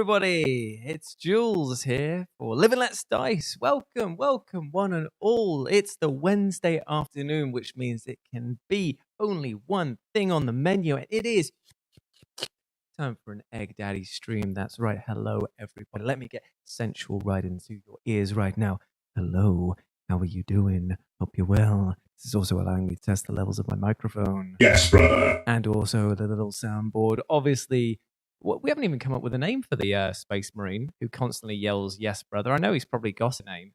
everybody. It's Jules here for Live and Let's Dice. Welcome, one and all. It's the Wednesday afternoon, which means it can be only one thing on the menu, and it is time for an Egg Daddy stream. That's right. Hello, everybody. Let me get sensual right into your ears right now. Hello. How are you doing? Hope you're well. This is also allowing me to test the levels of my microphone. Yes, brother. And also the little soundboard. Obviously, we haven't even come up with a name for the Space Marine who constantly yells, yes, brother. I know he's probably got a name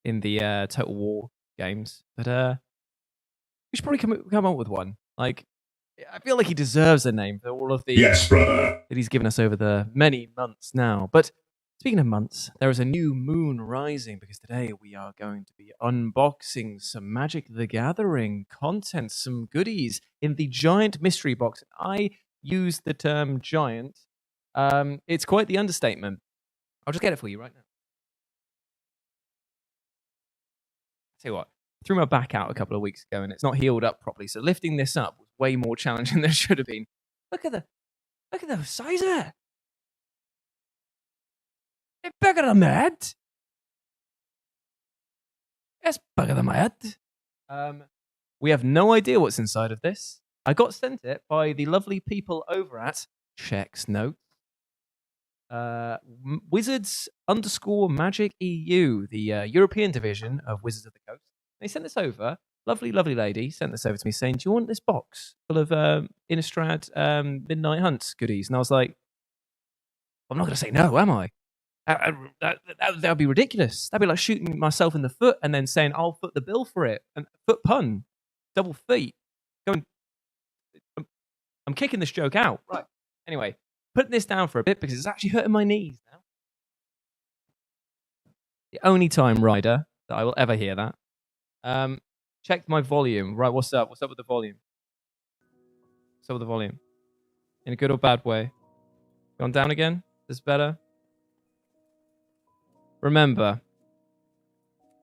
in the Total War games, but we should probably come up with one. Like, I feel like he deserves a name for all of the yes, brother that he's given us over the many months now. But speaking of months, there is a new moon rising because today we are going to be unboxing some Magic the Gathering content, some goodies in the giant mystery box. I use the term giant. It's quite the understatement. I'll just get it for you right now. Tell you what, I threw my back out a couple of weeks ago and it's not healed up properly, so lifting this up was way more challenging than it should have been. Look at the size of it. It's bigger than that. It's bigger than my head. We have no idea what's inside of this. I got sent it by the lovely people over at Checks Notes. Wizards_Magic EU, the European division of Wizards of the Coast. They sent this over. Lovely, lovely lady sent this over to me saying, do you want this box full of Innistrad Midnight Hunt goodies? And I was like, I'm not going to say no, am I? That would be ridiculous. That'd be like shooting myself in the foot and then saying, I'll foot the bill for it. And foot pun. Double feet. I'm kicking this joke out. Right. Anyway, putting this down for a bit because it's actually hurting my knees now. The only time, Ryder, that I will ever hear that. Checked my volume. Right, what's up? What's up with the volume? What's up with the volume? In a good or bad way? Gone down again? Is this better? Remember.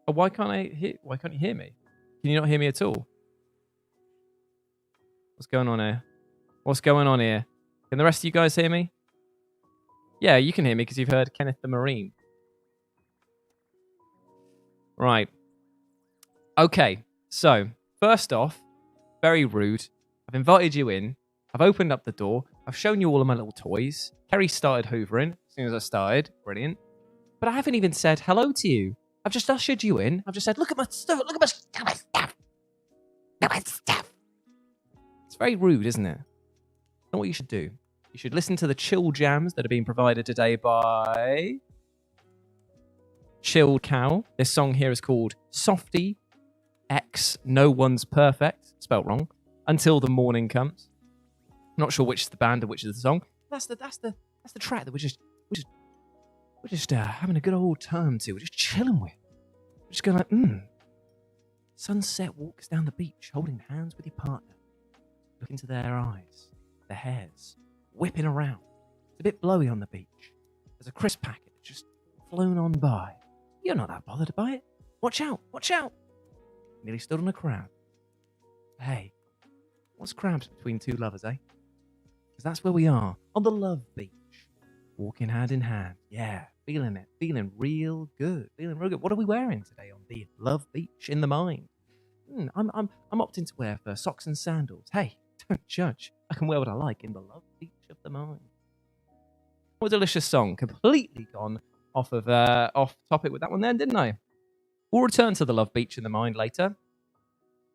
Oh, why can't you hear me? Can you not hear me at all? What's going on here? What's going on here? Can the rest of you guys hear me? Yeah, you can hear me because you've heard Kenneth the Marine. Right. Okay, so, first off, very rude. I've invited you in. I've opened up the door. I've shown you all of my little toys. Kerry started hoovering as soon as I started. Brilliant. But I haven't even said hello to you. I've just ushered you in. I've just said, look at my stuff. Look at my stuff. Look at my stuff. It's very rude, isn't it? Not what you should do. You should listen to the chill jams that are being provided today by Chilled Cow. This song here is called Softy X No One's Perfect. Spelt wrong. Until the Morning Comes. Not sure which is the band and which is the song. That's the track that we're just having a good old time to. We're just chilling with. We're just going like, Sunset walks down the beach, holding hands with your partner. Look into their eyes, their hairs, whipping around. It's a bit blowy on the beach. There's a crisp packet just flown on by. You're not that bothered by it. Watch out, watch out. Nearly stood on a crab. Hey, what's crabs between two lovers, eh? Because that's where we are, on the love beach. Walking hand in hand. Yeah, feeling it. Feeling real good. Feeling real good. What are we wearing today on the love beach in the mind? I'm opting to wear for socks and sandals. Hey, don't judge. I can wear what I like in the love beach of the mind. What a delicious song. Completely gone off topic with that one then, didn't I? We'll return to the love beach in the mind later.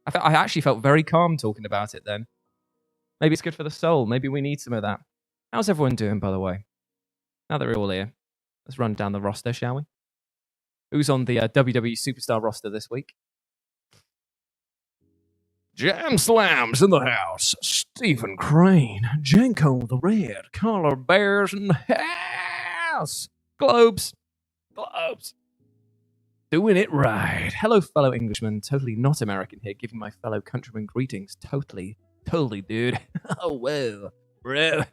I actually felt very calm talking about it then. Maybe it's good for the soul. Maybe we need some of that. How's everyone doing, by the way? Now that we're all here, let's run down the roster, shall we? Who's on the WWE Superstar roster this week? Jam Slams in the house. Stephen Crane. Jenko the Red. Collar Bears in the house. Globes. Doing it right. Hello, fellow Englishmen. Totally not American here, giving my fellow countrymen greetings. Totally, dude. Oh, well, bro.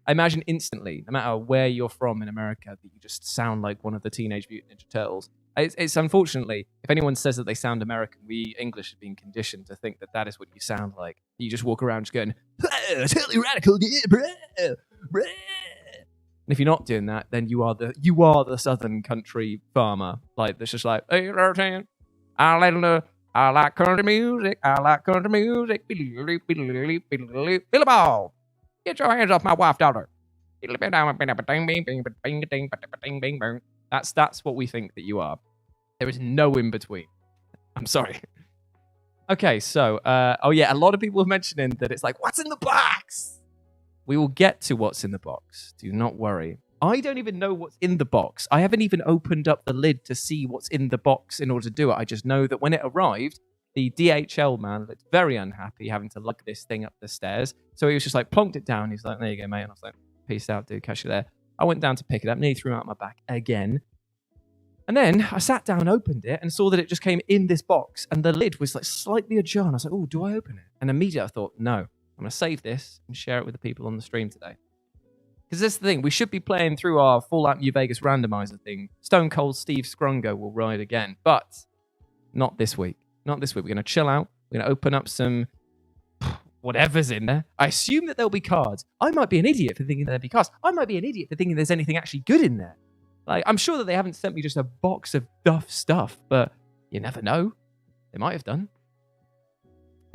I imagine instantly, no matter where you're from in America, that you just sound like one of the Teenage Mutant Ninja Turtles. It's unfortunately, if anyone says that they sound American, we English have been conditioned to think that that is what you sound like. You just walk around just going, totally radical, yeah, bro. And if you're not doing that, then you are the southern country farmer. Like, that's just like, hey, I like country music. I like country music. Billaball, get your hands off my wife, daughter. That's what we think that you are. There is no in between. I'm sorry. Okay, so oh yeah, a lot of people are mentioning that it's like, what's in the box? We will get to what's in the box. Do not worry. I don't even know what's in the box. I haven't even opened up the lid to see what's in the box in order to do it. I just know that when it arrived, the DHL man looked very unhappy having to lug this thing up the stairs. So he was just like, plonked it down. He's like, there you go, mate. And I was like, peace out, dude. Catch you there. I went down to pick it up, nearly threw it out my back again. And then I sat down, opened it, and saw that it just came in this box. And the lid was like slightly ajar. And I was like, oh, do I open it? And immediately I thought, no, I'm going to save this and share it with the people on the stream today. Because this is the thing, we should be playing through our Fallout New Vegas randomizer thing. Stone Cold Steve Scrungo will ride again, but not this week. Not this week. We're going to chill out. We're going to open up some whatever's in there. I assume that there'll be cards. I might be an idiot for thinking there'll be cards. I might be an idiot for thinking there's anything actually good in there. Like, I'm sure that they haven't sent me just a box of duff stuff, but you never know. They might have done.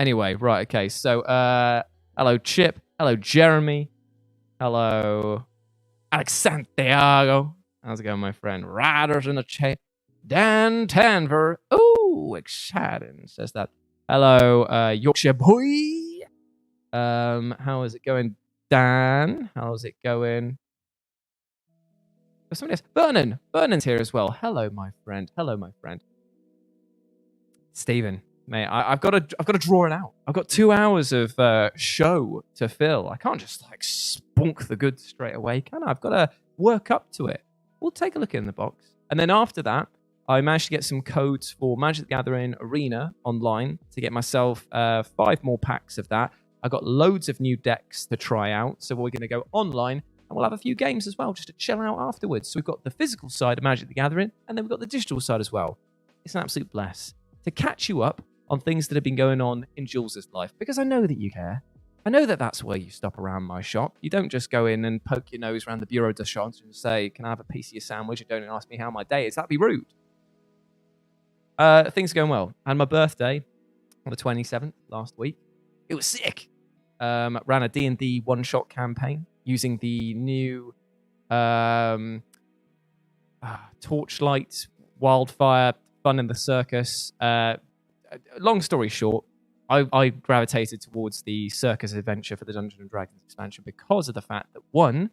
Anyway, right, okay. So, hello, Chip. Hello, Jeremy. Hello, Alex Santiago. How's it going, my friend? Riders in the chat. Dan Tanver. Oh, exciting. Says that. Hello, Yorkshire boy. How is it going, Dan? How's it going? Somebody else. Vernon. Vernon's here as well. Hello, my friend. Hello, my friend. Stephen. Mate, I've got to draw it out. I've got 2 hours of show to fill. I can't just like spunk the goods straight away, can I? I've got to work up to it. We'll take a look in the box. And then after that, I managed to get some codes for Magic the Gathering Arena online to get myself 5 more packs of that. I got loads of new decks to try out. So we're going to go online and we'll have a few games as well just to chill out afterwards. So we've got the physical side of Magic the Gathering and then we've got the digital side as well. It's an absolute bless to catch you up on things that have been going on in Jules' life, because I know that you care. I know that that's where you stop around my shop. You don't just go in and poke your nose around the bureau de change and say, can I have a piece of your sandwich? And don't ask me how my day is. That'd be rude. Things are going well. I had my birthday on the 27th last week. It was sick. Ran a D&D one-shot campaign using the new Torchlight, Wildfire, Fun in the Circus. Long story short, I gravitated towards the circus adventure for the Dungeons & Dragons expansion because of the fact that, one,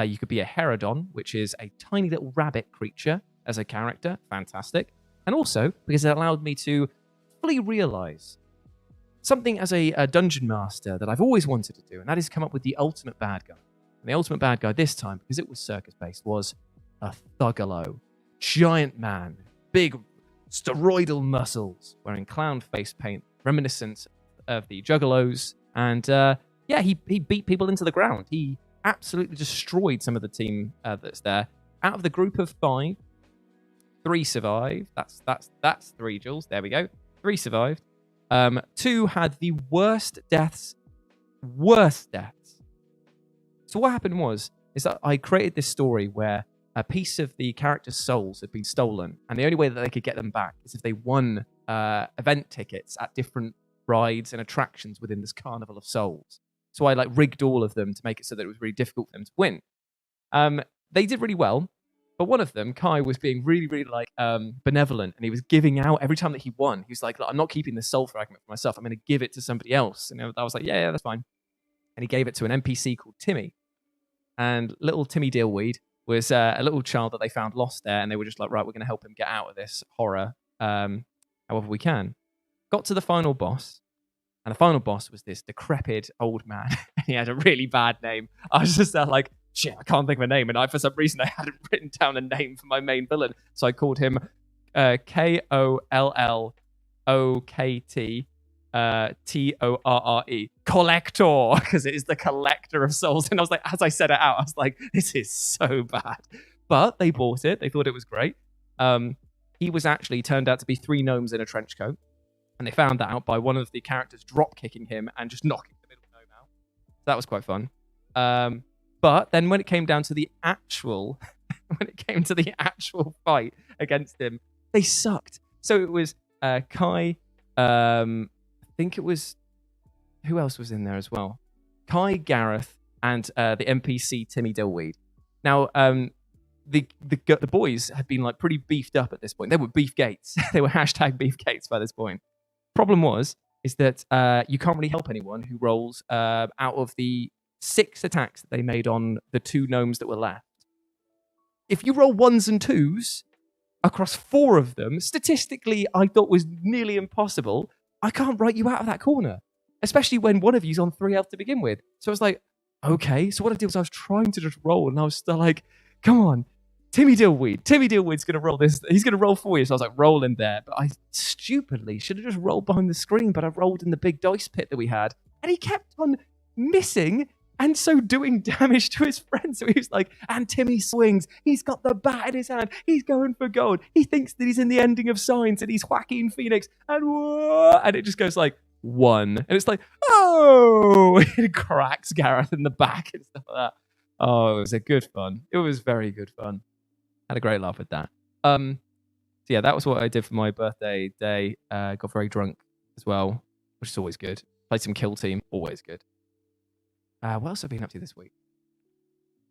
you could be a Herodon, which is a tiny little rabbit creature as a character. Fantastic. And also because it allowed me to fully realize something as a dungeon master that I've always wanted to do, and that is come up with the ultimate bad guy. And the ultimate bad guy this time, because it was circus-based, was a Thuggalo. Giant man. Big steroidal muscles, wearing clown face paint, reminiscent of the Juggalos. And yeah, he beat people into the ground. He absolutely destroyed some of the team that's there. Out of the group of 5, 3 survived. That's 3, Jules. There we go. 3 survived. 2 had the worst deaths. So what happened is that I created this story where a piece of the character's souls had been stolen, and the only way that they could get them back is if they won event tickets at different rides and attractions within this Carnival of Souls. So I like rigged all of them to make it so that it was really difficult for them to win. They did really well, but one of them, Kai, was being really, really like benevolent, and he was giving out every time that he won. He was like, I'm not keeping this soul fragment for myself. I'm going to give it to somebody else. And I was like, yeah, that's fine. And he gave it to an NPC called Timmy, and little Timmy Dealweed was a little child that they found lost there, and they were just like, right, we're going to help him get out of this horror however we can. Got to the final boss, and the final boss was this decrepit old man, and he had a really bad name. I was just there like, shit, I can't think of a name, and for some reason I hadn't written down a name for my main villain, so I called him Kollokt, Torre, Collector, because it is the collector of souls. And I was like, as I said it out, I was like, this is so bad. But they bought it. They thought it was great. He was actually turned out to be 3 gnomes in a trench coat. And they found that out by one of the characters drop kicking him and just knocking the middle gnome out. So that was quite fun. But But then when it came down to the actual, fight against him, they sucked. So it was Kai. I think it was, who else was in there as well? Kai, Gareth, and the NPC Timmy Dillweed. Now, the boys had been like pretty beefed up at this point. They were beefgates. They were hashtag beefgates by this point. Problem is that you can't really help anyone who rolls out of the 6 attacks that they made on the 2 gnomes that were left. If you roll 1s and 2s across 4 of them, statistically, I thought was nearly impossible. I can't write you out of that corner, especially when one of you's on 3 health to begin with. So I was like, okay. So what I did was I was trying to just roll, and I was still like, come on, Timmy Dillweed's going to roll this. He's going to roll for you. So I was like, roll in there. But I stupidly should have just rolled behind the screen, but I rolled in the big dice pit that we had. And he kept on missing and so doing damage to his friend. So he was like, and Timmy swings. He's got the bat in his hand. He's going for gold. He thinks that he's in the ending of Signs and he's Joaquin Phoenix. And it just goes like 1. And it's like, oh! It cracks Gareth in the back and stuff like that. Oh, it was a good fun. It was very good fun. Had a great laugh with that. So yeah, that was what I did for my birthday day. Got very drunk as well, which is always good. Played some Kill Team, always good. What else have I been up to this week?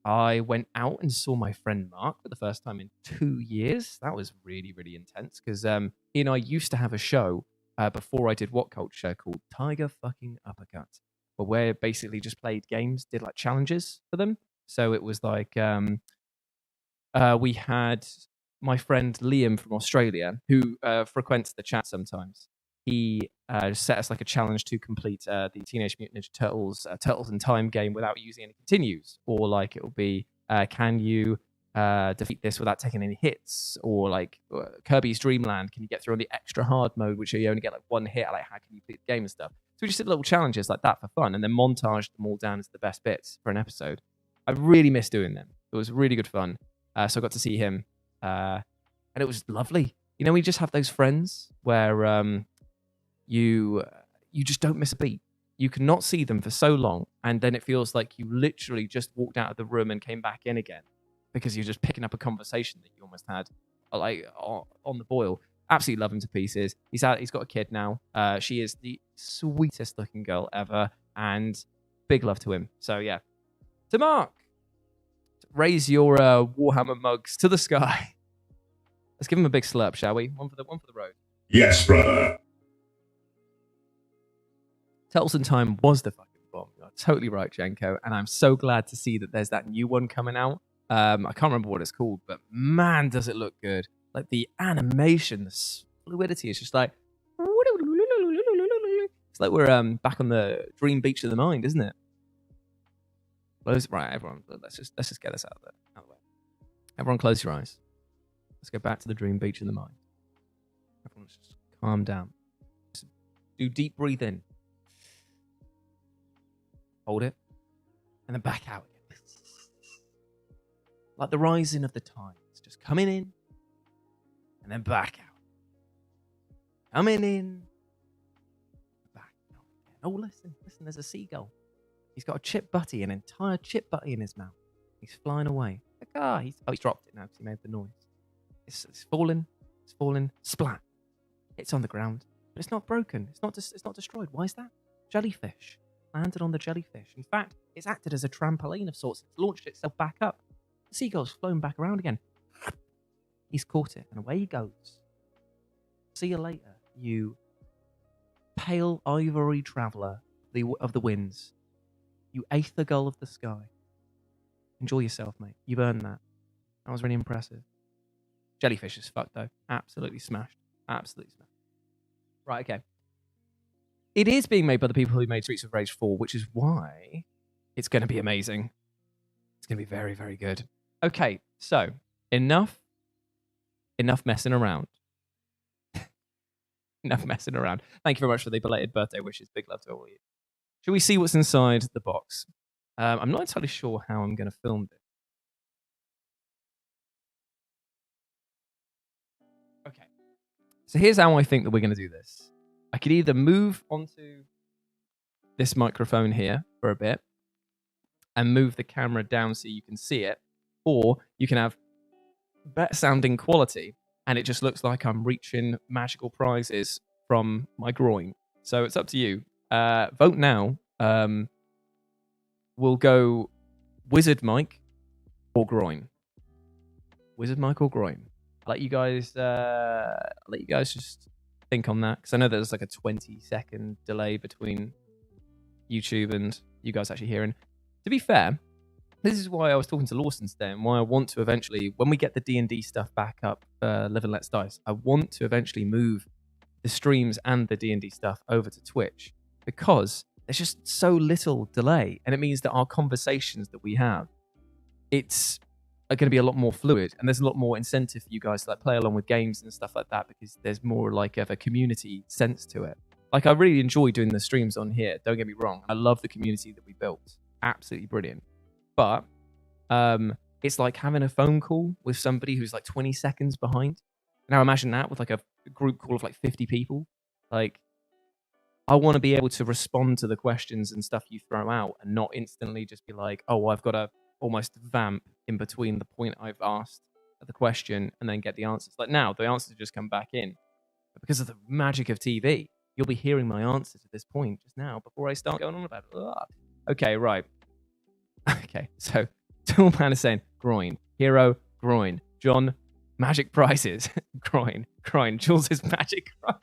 I went out and saw my friend Mark for the first time in 2 years. That was really, really intense because he and I used to have a show before I did What Culture called Tiger Fucking Uppercut, where we basically just played games, did like challenges for them. So it was like we had my friend Liam from Australia, who frequents the chat sometimes. He set us like a challenge to complete the Teenage Mutant Ninja Turtles Turtles in Time game without using any continues, or like it will be can you defeat this without taking any hits, or like Kirby's Dream Land, can you get through on the extra hard mode, which you only get like 1 hit, like how can you beat the game and stuff. So we just did little challenges like that for fun, and then montaged them all down as the best bits for an episode. I really miss doing them. It was really good fun. So I got to see him, and it was lovely. You know, we just have those friends where you just don't miss a beat. You cannot see them for so long, and then it feels like you literally just walked out of the room and came back in again because you're just picking up a conversation that you almost had like on the boil. Absolutely love him to pieces. He's got a kid now. She is the sweetest looking girl ever, and big love to him. So yeah, to Mark, raise your Warhammer mugs to the sky. Let's give him a big slurp, shall we? One for the road. Yes, brother. Turtles in Time was the fucking bomb. You're totally right, Jenko. And I'm so glad to see that there's that new one coming out. I can't remember what it's called, but man, does it look good. Like the animation, the fluidity is just like... It's like we're back on the dream beach of the mind, isn't it? Right, everyone, let's just get this out of the way. Everyone close your eyes. Let's go back to the dream beach of the mind. Everyone just calm down. Just do deep breathe in. Hold it. And then back out again. Like the rising of the tides. Just coming in. And then back out. Coming in. Back out again. Oh, listen, there's a seagull. He's got a chip butty, an entire chip butty in his mouth. He's flying away. He's dropped it now because he made the noise. It's fallen, splat. It's on the ground, but it's not broken. It's not destroyed. Why is that? Jellyfish landed on the jellyfish. In fact, it's acted as a trampoline of sorts. It's launched itself back up. The seagull's flown back around again. He's caught it, and away he goes. See you later, you pale ivory traveller of the winds. You aether gull of the sky. Enjoy yourself, mate. You've earned that. That was really impressive. Jellyfish is fucked, though. Absolutely smashed. Absolutely smashed. Right, okay. It is being made by the people who made Streets of Rage 4, which is why it's going to be amazing. It's going to be very, very good. Okay, so enough messing around. Enough messing around. Thank you very much for the belated birthday wishes. Big love to all of you. Shall we see what's inside the box? I'm not entirely sure how I'm going to film this. Okay. So here's how I think that we're going to do this. I could either move onto this microphone here for a bit, and move the camera down so you can see it, or you can have better sounding quality and it just looks like I'm reaching magical prizes from my groin. So it's up to you. Vote now. We'll go Wizard Mike or groin. Wizard Mike or groin. I'll let you guys just think on that, because I know there's like a 20-second delay between YouTube and you guys actually hearing. To be fair, this is why I was talking to Lawson today, and why I want to eventually, when we get the D&D stuff back up, Live and Let's Dice, I want to eventually move the streams and the D&D stuff over to Twitch, because there's just so little delay, and it means that our conversations that we have, are going to be a lot more fluid, and there's a lot more incentive for you guys to like play along with games and stuff like that, because there's more like of a community sense to it. Like, I really enjoy doing the streams on here, don't get me wrong. I love the community that we built. Absolutely brilliant. But it's like having a phone call with somebody who's like 20 seconds behind. Now imagine that with like a group call of like 50 people. Like, I want to be able to respond to the questions and stuff you throw out, and not instantly just be like, oh, I've got to almost vamp in between the point I've asked the question and then get the answers. Like, now the answers just come back in. But because of the magic of TV, you'll be hearing my answers at this point just now before I start going on about it. Ugh. Okay, right. Okay, so Toolman is saying groin. Hero, groin. John, magic prizes. Groin. Jules is magic groin.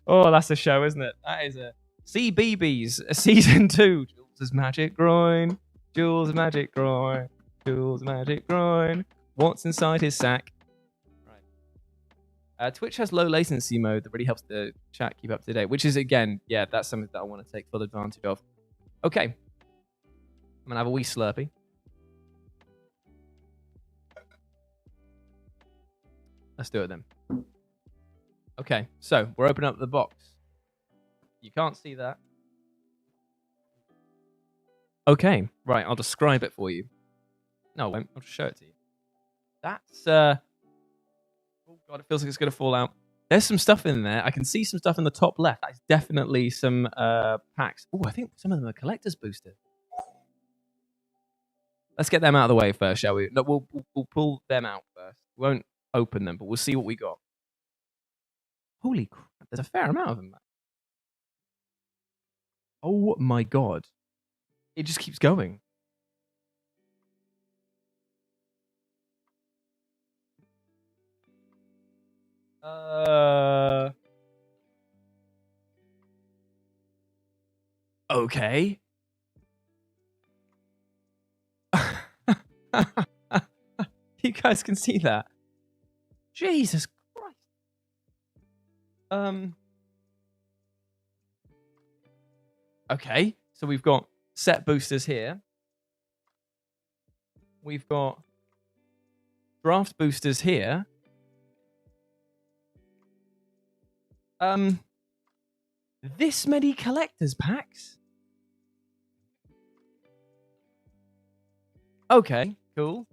Oh, that's a show, isn't it? That is a CBBS season 2. Jules' magic groin. Jules' magic groin. Jules' magic groin. What's inside his sack? Right. Twitch has low latency mode that really helps the chat keep up to date, which is, again, yeah, that's something that I want to take full advantage of. Okay. I'm going to have a wee Slurpee. Let's do it then. Okay, so we're opening up the box. You can't see that. Okay, right, I'll describe it for you. No, I won't. I'll just show it to you. That's, oh god, it feels like it's going to fall out. There's some stuff in there. I can see some stuff in the top left. That's definitely some packs. Oh, I think some of them are collector's boosters. Let's get them out of the way first, shall we? No, we'll pull them out first. We won't open them, but we'll see what we got. Holy crap, there's a fair amount of them. Oh my god. It just keeps going. Okay. You guys can see that. Jesus Christ. Okay, so we've got set boosters here. We've got draft boosters here. This many collector's packs? Okay, cool.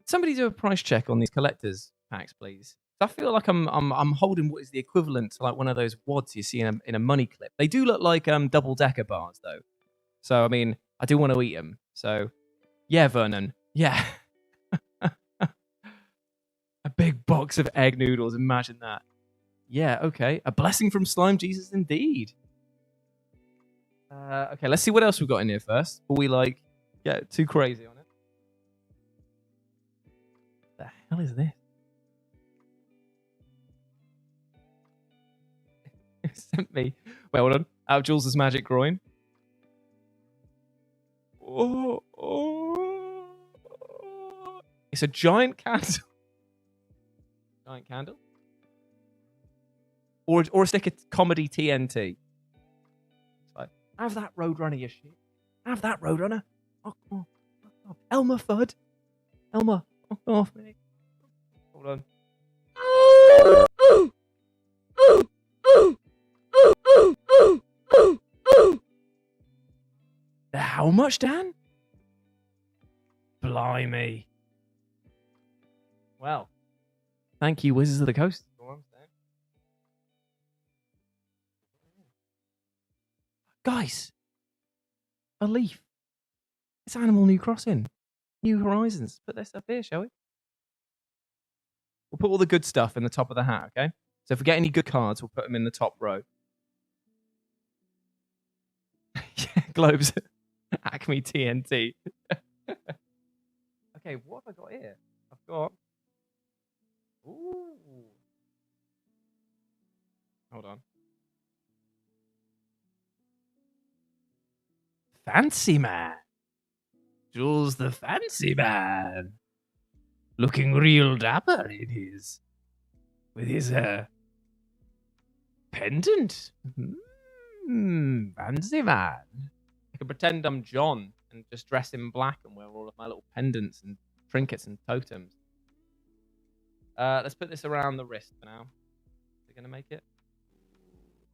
Somebody do a price check on these collector's packs, please. I feel like I'm holding what is the equivalent to like one of those wads you see in a money clip. They do look like double-decker bars though. So I mean, I do want to eat them. So yeah, Vernon. Yeah. A big box of egg noodles, imagine that. Yeah, okay. A blessing from Slime Jesus indeed. Okay, let's see what else we've got in here first. Before we like get too crazy on it. What the hell is this? It sent me. Wait, hold on. Out of Jules' magic groin. Oh. It's a giant candle. Giant candle. Or a stick of comedy TNT. Like, have that Roadrunner, you shit. Have that Roadrunner. Oh, come on. Elmer Fudd. Elmer. Fuck off, mate. Hold on. How much, Dan? Blimey. Well, thank you, Wizards of the Coast. Guys, a leaf. It's Animal New Crossing. New Horizons. Put this up here, shall we? We'll put all the good stuff in the top of the hat, okay? So if we get any good cards, we'll put them in the top row. Yeah, globes. Acme TNT. Okay, what have I got here? I've got... Ooh. Hold on. Fancy Man. Jules the Fancy Man. Looking real dapper with his pendant. Fancy Man. I can pretend I'm John and just dress in black and wear all of my little pendants and trinkets and totems. Let's put this around the wrist for now. Is it going to make it?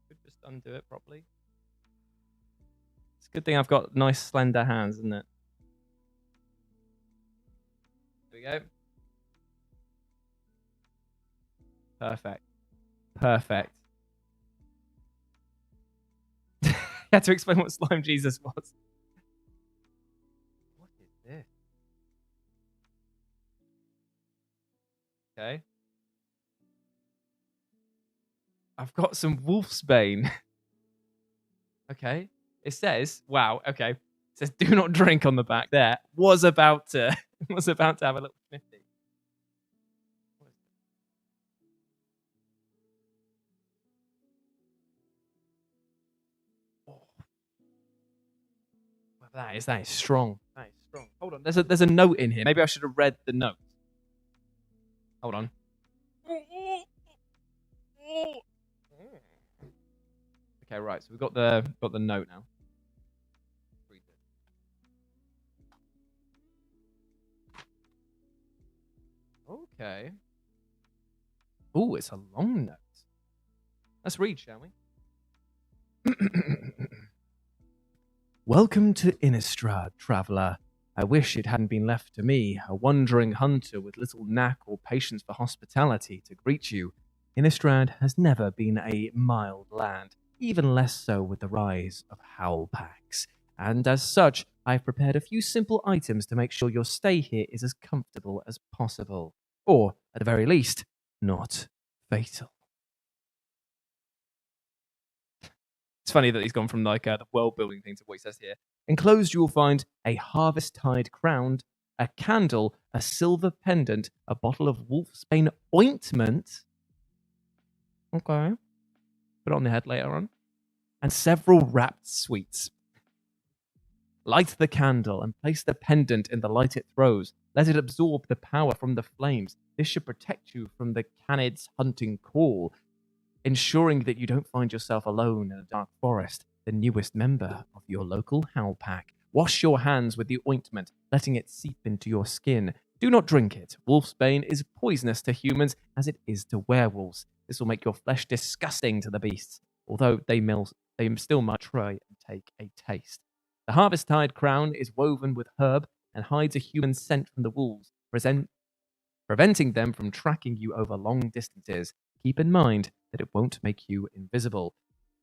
Could just undo it properly. It's a good thing I've got nice slender hands, isn't it? There we go. Perfect. Perfect. You had to explain what Slime Jesus was. What is this? Okay. I've got some Wolfsbane. Okay. It says, wow, okay. It says do not drink on the back there. Was about to have a little smithy. That is strong. That is strong. Hold on. There's a note in here. Maybe I should have read the note. Hold on. Okay, right. So we've got the note now. Read it. Okay. Oh, it's a long note. Let's read, shall we? Welcome to Innistrad, traveller. I wish it hadn't been left to me, a wandering hunter with little knack or patience for hospitality, to greet you. Innistrad has never been a mild land, even less so with the rise of howl packs. And as such, I've prepared a few simple items to make sure your stay here is as comfortable as possible. Or, at the very least, not fatal. It's funny that he's gone from like the world building thing to what he says here. Enclosed, you will find a harvest tide crown, a candle, a silver pendant, a bottle of Wolfsbane ointment. Okay. Put it on the head later on. And several wrapped sweets. Light the candle and place the pendant in the light it throws. Let it absorb the power from the flames. This should protect you from the Canid's hunting call, ensuring that you don't find yourself alone in a dark forest, the newest member of your local howl pack. Wash your hands with the ointment, letting it seep into your skin. Do not drink it. Wolfsbane is poisonous to humans as it is to werewolves. This will make your flesh disgusting to the beasts, although they still might try and take a taste. The Harvest Tide crown is woven with herb and hides a human scent from the wolves, preventing them from tracking you over long distances. Keep in mind that it won't make you invisible.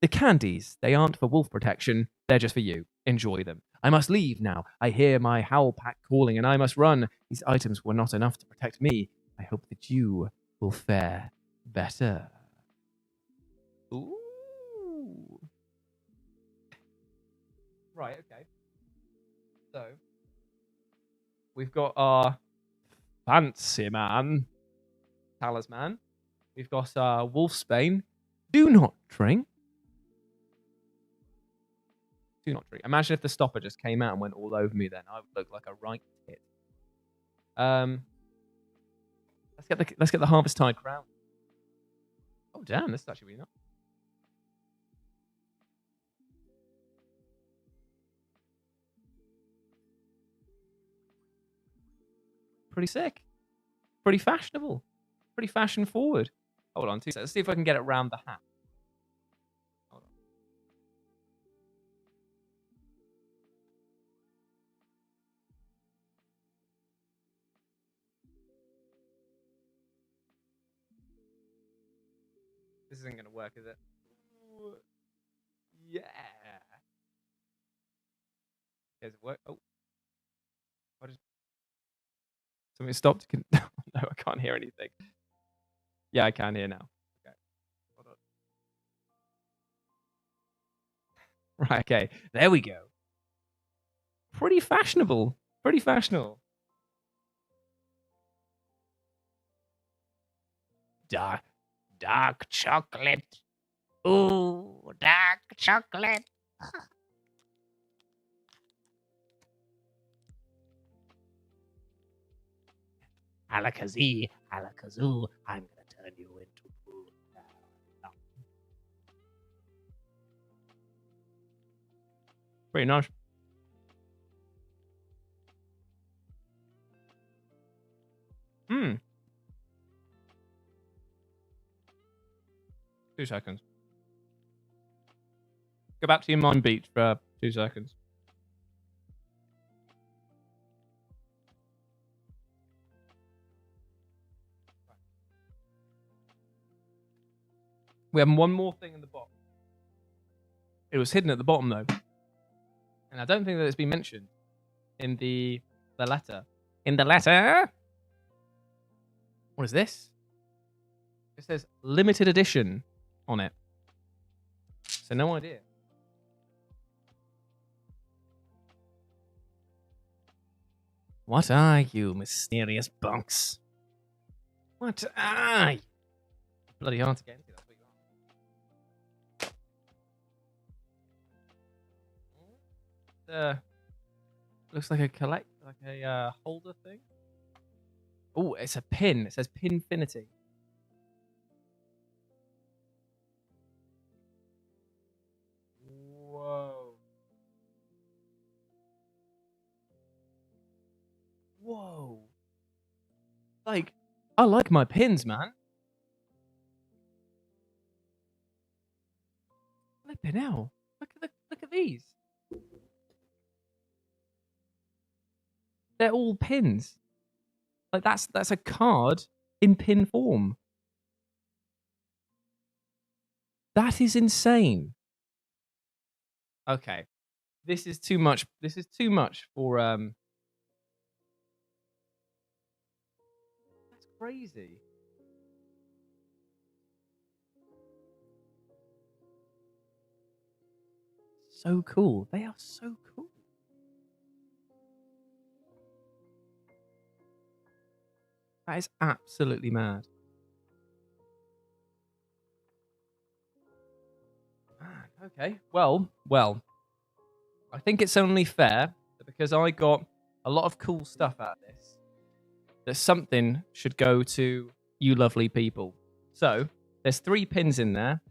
The candies, they aren't for wolf protection, they're just for you. Enjoy them. I must leave now. I hear my howl pack calling and I must run. These items were not enough to protect me. I hope that you will fare better. Ooh. Right, okay. So, we've got our Fancy Man talisman. We've got Wolfsbane. Do not drink. Do not drink. Imagine if the stopper just came out and went all over me then. I would look like a right tit. Let's get the Harvest Tide crown. Oh damn, this is actually really nice. Pretty sick. Pretty fashionable. Pretty fashion forward. Hold on, 2 seconds. Let's see if I can get it around the hat. Hold on. This isn't going to work, is it? Yeah. does it work? Oh, what is... Something stopped. No, I can't hear anything. Yeah, I can hear now. Okay. Hold on. Right, okay. There we go. Pretty fashionable. Pretty fashionable. Dark chocolate. Ooh, dark chocolate. Alakazee, Alakazoo, I'm gonna turn you into poo. No. Pretty nice. Hmm. 2 seconds. Go back to your mind beat for 2 seconds. We have one more thing in the box. It was hidden at the bottom though, and I don't think that it's been mentioned in the letter. In the letter, what is this? It says limited edition on it, so no idea. What are you, mysterious bunks? What are you? Bloody hard to get into. That's what you are. Looks like a holder thing. Oh, it's a pin. It says Pinfinity. Whoa. Whoa. Like, I like my pins, man. Flipping hell. Look at these. They're all pins. Like that's a card in pin form. That is insane. Okay. This is too much. This is too much for That's crazy. So cool. They are so cool. That is absolutely mad. Okay. Well. I think it's only fair that because I got a lot of cool stuff out of this, that something should go to you lovely people. So there's 3 pins in there.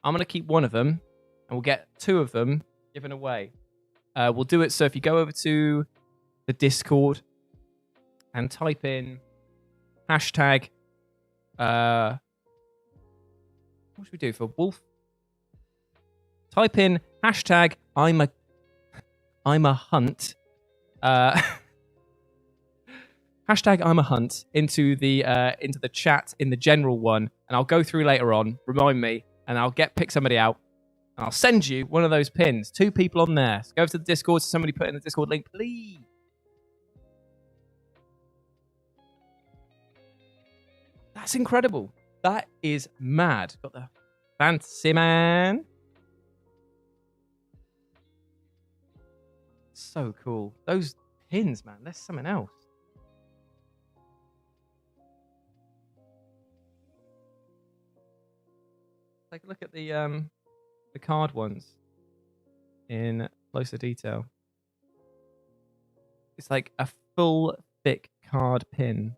I'm gonna keep one of them, and we'll get 2 of them given away. We'll do it. So if you go over to the Discord and type in hashtag, what should we do for Wolf? Type in hashtag I'm a hunt. Hashtag I'm a hunt into the chat in the general one, and I'll go through later on. Remind me, and I'll pick somebody out, and I'll send you one of those pins. 2 people on there. So go to the Discord. So somebody put in the Discord link, please. That's incredible. That is mad. Got the fancy man. So cool. Those pins, man. There's something else. Take a look at the card ones in closer detail. It's like a full thick card pin.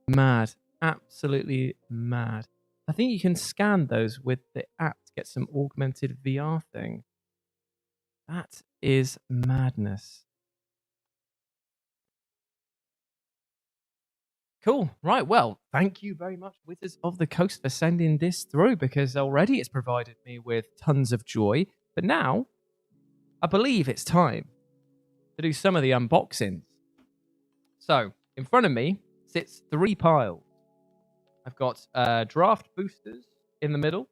Mad. Absolutely mad. I think you can scan those with the app to get some augmented VR thing. That is madness. Cool. Right. Well, thank you very much, Wizards of the Coast, for sending this through, because already it's provided me with tons of joy. But now, I believe it's time to do some of the unboxings. So, in front of me sits 3 piles. I've got draft boosters in the middle.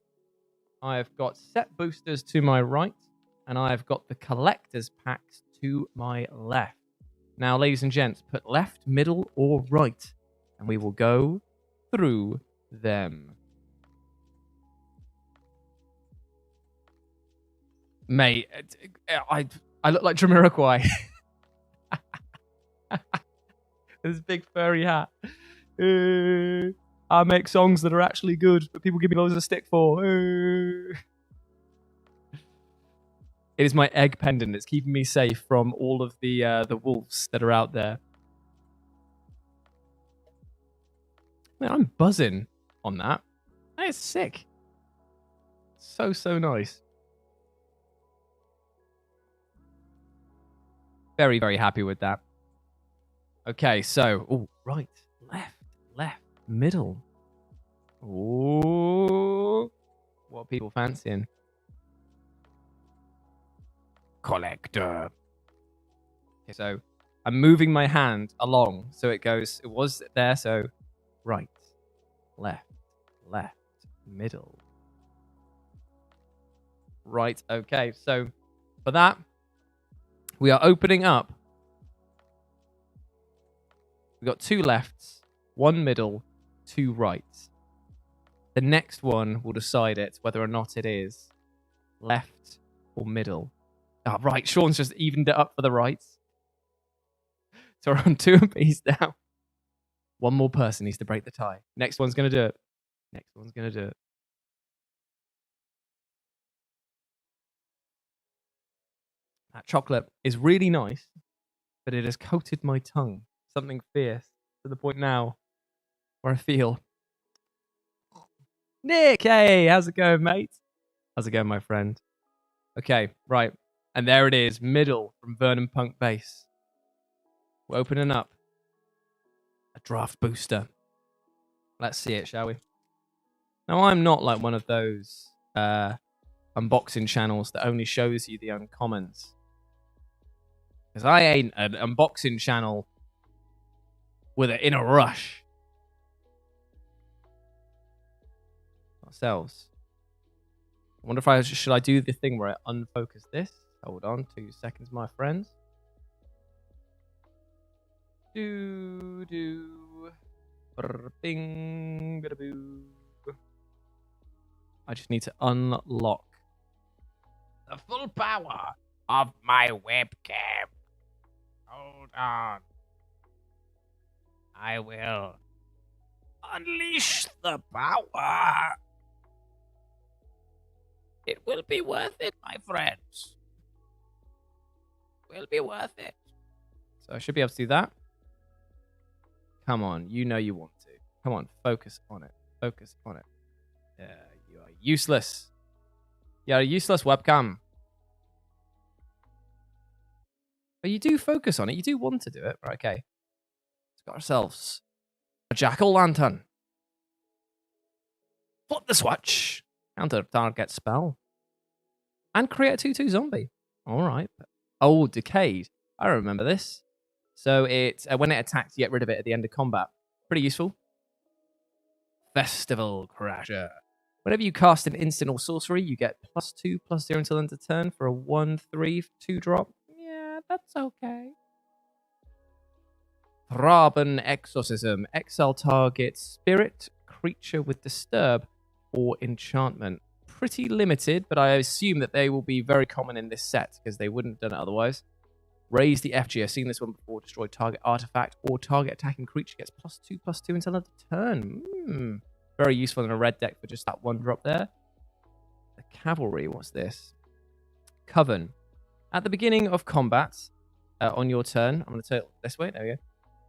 I've got set boosters to my right. And I've got the collector's packs to my left. Now, ladies and gents, put left, middle, or right. And we will go through them. Mate, I look like Jamiroquai. This big furry hat. I make songs that are actually good, but people give me loads of stick for. It is my egg pendant. It's keeping me safe from all of the wolves that are out there. Man, I'm buzzing on that. That is sick. So nice. Very, very happy with that. Okay, so, oh, right, left, middle. Ooh, what are people fancying? Collector. Okay, so I'm moving my hand along, so it was there, so right, left, middle. Right, okay, so for that, we are opening up. We've got 2 lefts, 1 middle, 2 rights. The next one will decide it, whether or not it is left or middle. Oh, right, Sean's just evened it up for the rights. So we're on 2 apiece now. One more person needs to break the tie. Next one's going to do it. Next one's going to do it. That chocolate is really nice, but it has coated my tongue. Something fierce to the point now where I feel. Nick, hey, how's it going, mate? How's it going, my friend? Okay, right. And there it is, middle from Vernon Punk Base. We're opening up a draft booster. Let's see it, shall we? Now, I'm not like one of those unboxing channels that only shows you the uncommons. Because I ain't an unboxing channel with it in a rush. Ourselves. I wonder if should I do the thing where I unfocus this? Hold on, 2 seconds, my friends. Bing, bada boo. I just need to unlock the full power of my webcam. Hold on. I will unleash the power. It will be worth it, my friends. Will be worth it. So I should be able to do that. Come on, you know you want to. Come on, focus on it. Focus on it. You are useless. You're a useless webcam. But you do focus on it. You do want to do it. Right, okay. Let's got ourselves a jack-o'-lantern. Flip the switch. Counter target spell. And create a 2/2 zombie. Alright. Oh, Decayed. I remember this. So it when it attacks, you get rid of it at the end of combat. Pretty useful. Festival Crasher. Whenever you cast an instant or sorcery, you get +2/+0 until end of turn for a 1/3 2-drop. Yeah, that's okay. Thraben Exorcism. Exile target spirit, creature with disturb, or enchantment. Pretty limited, but I assume that they will be very common in this set because they wouldn't have done it otherwise. Raise the FG. I've seen this one before. Destroy target artifact or target attacking creature gets +2/+2 until end of turn. Very useful in a red deck for just that 1 drop there. The Cavalry, what's this? Coven. At the beginning of combat, on your turn, I'm going to turn it this way. There we go.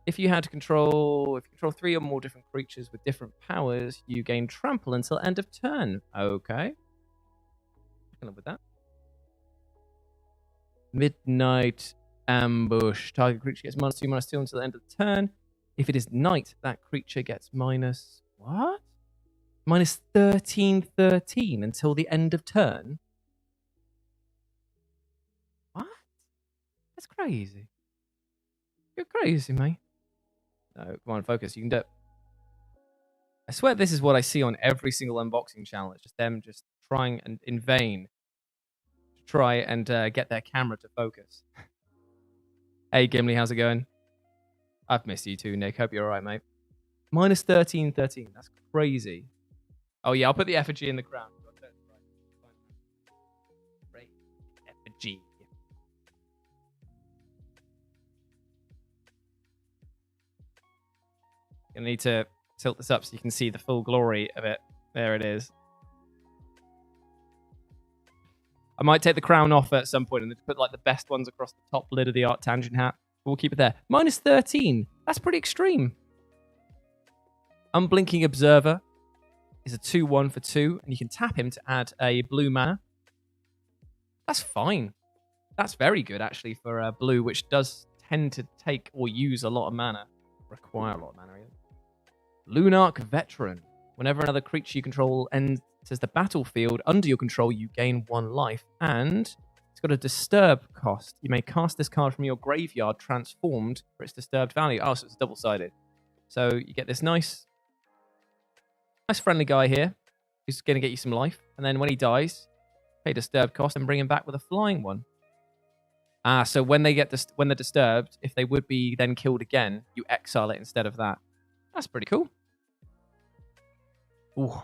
If you control 3 or more different creatures with different powers, you gain trample until end of turn. Okay. I can live with that. Midnight Ambush. Target creature gets -2/-2 until the end of the turn. If it is night, that creature gets minus... What? -13/13 until the end of turn? What? That's crazy. You're crazy, mate. No, come on, focus. You can do it. I swear this is what I see on every single unboxing channel. It's just them just trying and in vain try and get their camera to focus. Hey, Gimli, how's it going? I've missed you too, Nick. Hope you're all right, mate. Minus 13. That's crazy. Oh, yeah, I'll put the effigy in the crown. Great effigy. Gonna need to tilt this up so you can see the full glory of it. There it is. I might take the crown off at some point and then put like the best ones across the top lid of the Art Tangent hat. But we'll keep it there. Minus 13. That's pretty extreme. Unblinking Observer is a 2/1 for 2, and you can tap him to add a blue mana. That's fine. That's very good, actually, for blue, which does tend to take or use a lot of mana. Require a lot of mana, even. Lunarch Veteran. Whenever another creature you control enters the battlefield under your control, you gain 1 life, and it's got a disturb cost. You may cast this card from your graveyard transformed for its disturbed value. Oh, so it's double-sided. So you get this nice friendly guy here who's going to get you some life, and then when he dies, pay disturbed cost and bring him back with a flying one. So when they get when they're disturbed, if they would be then killed again, you exile it instead of that. That's pretty cool. Ooh,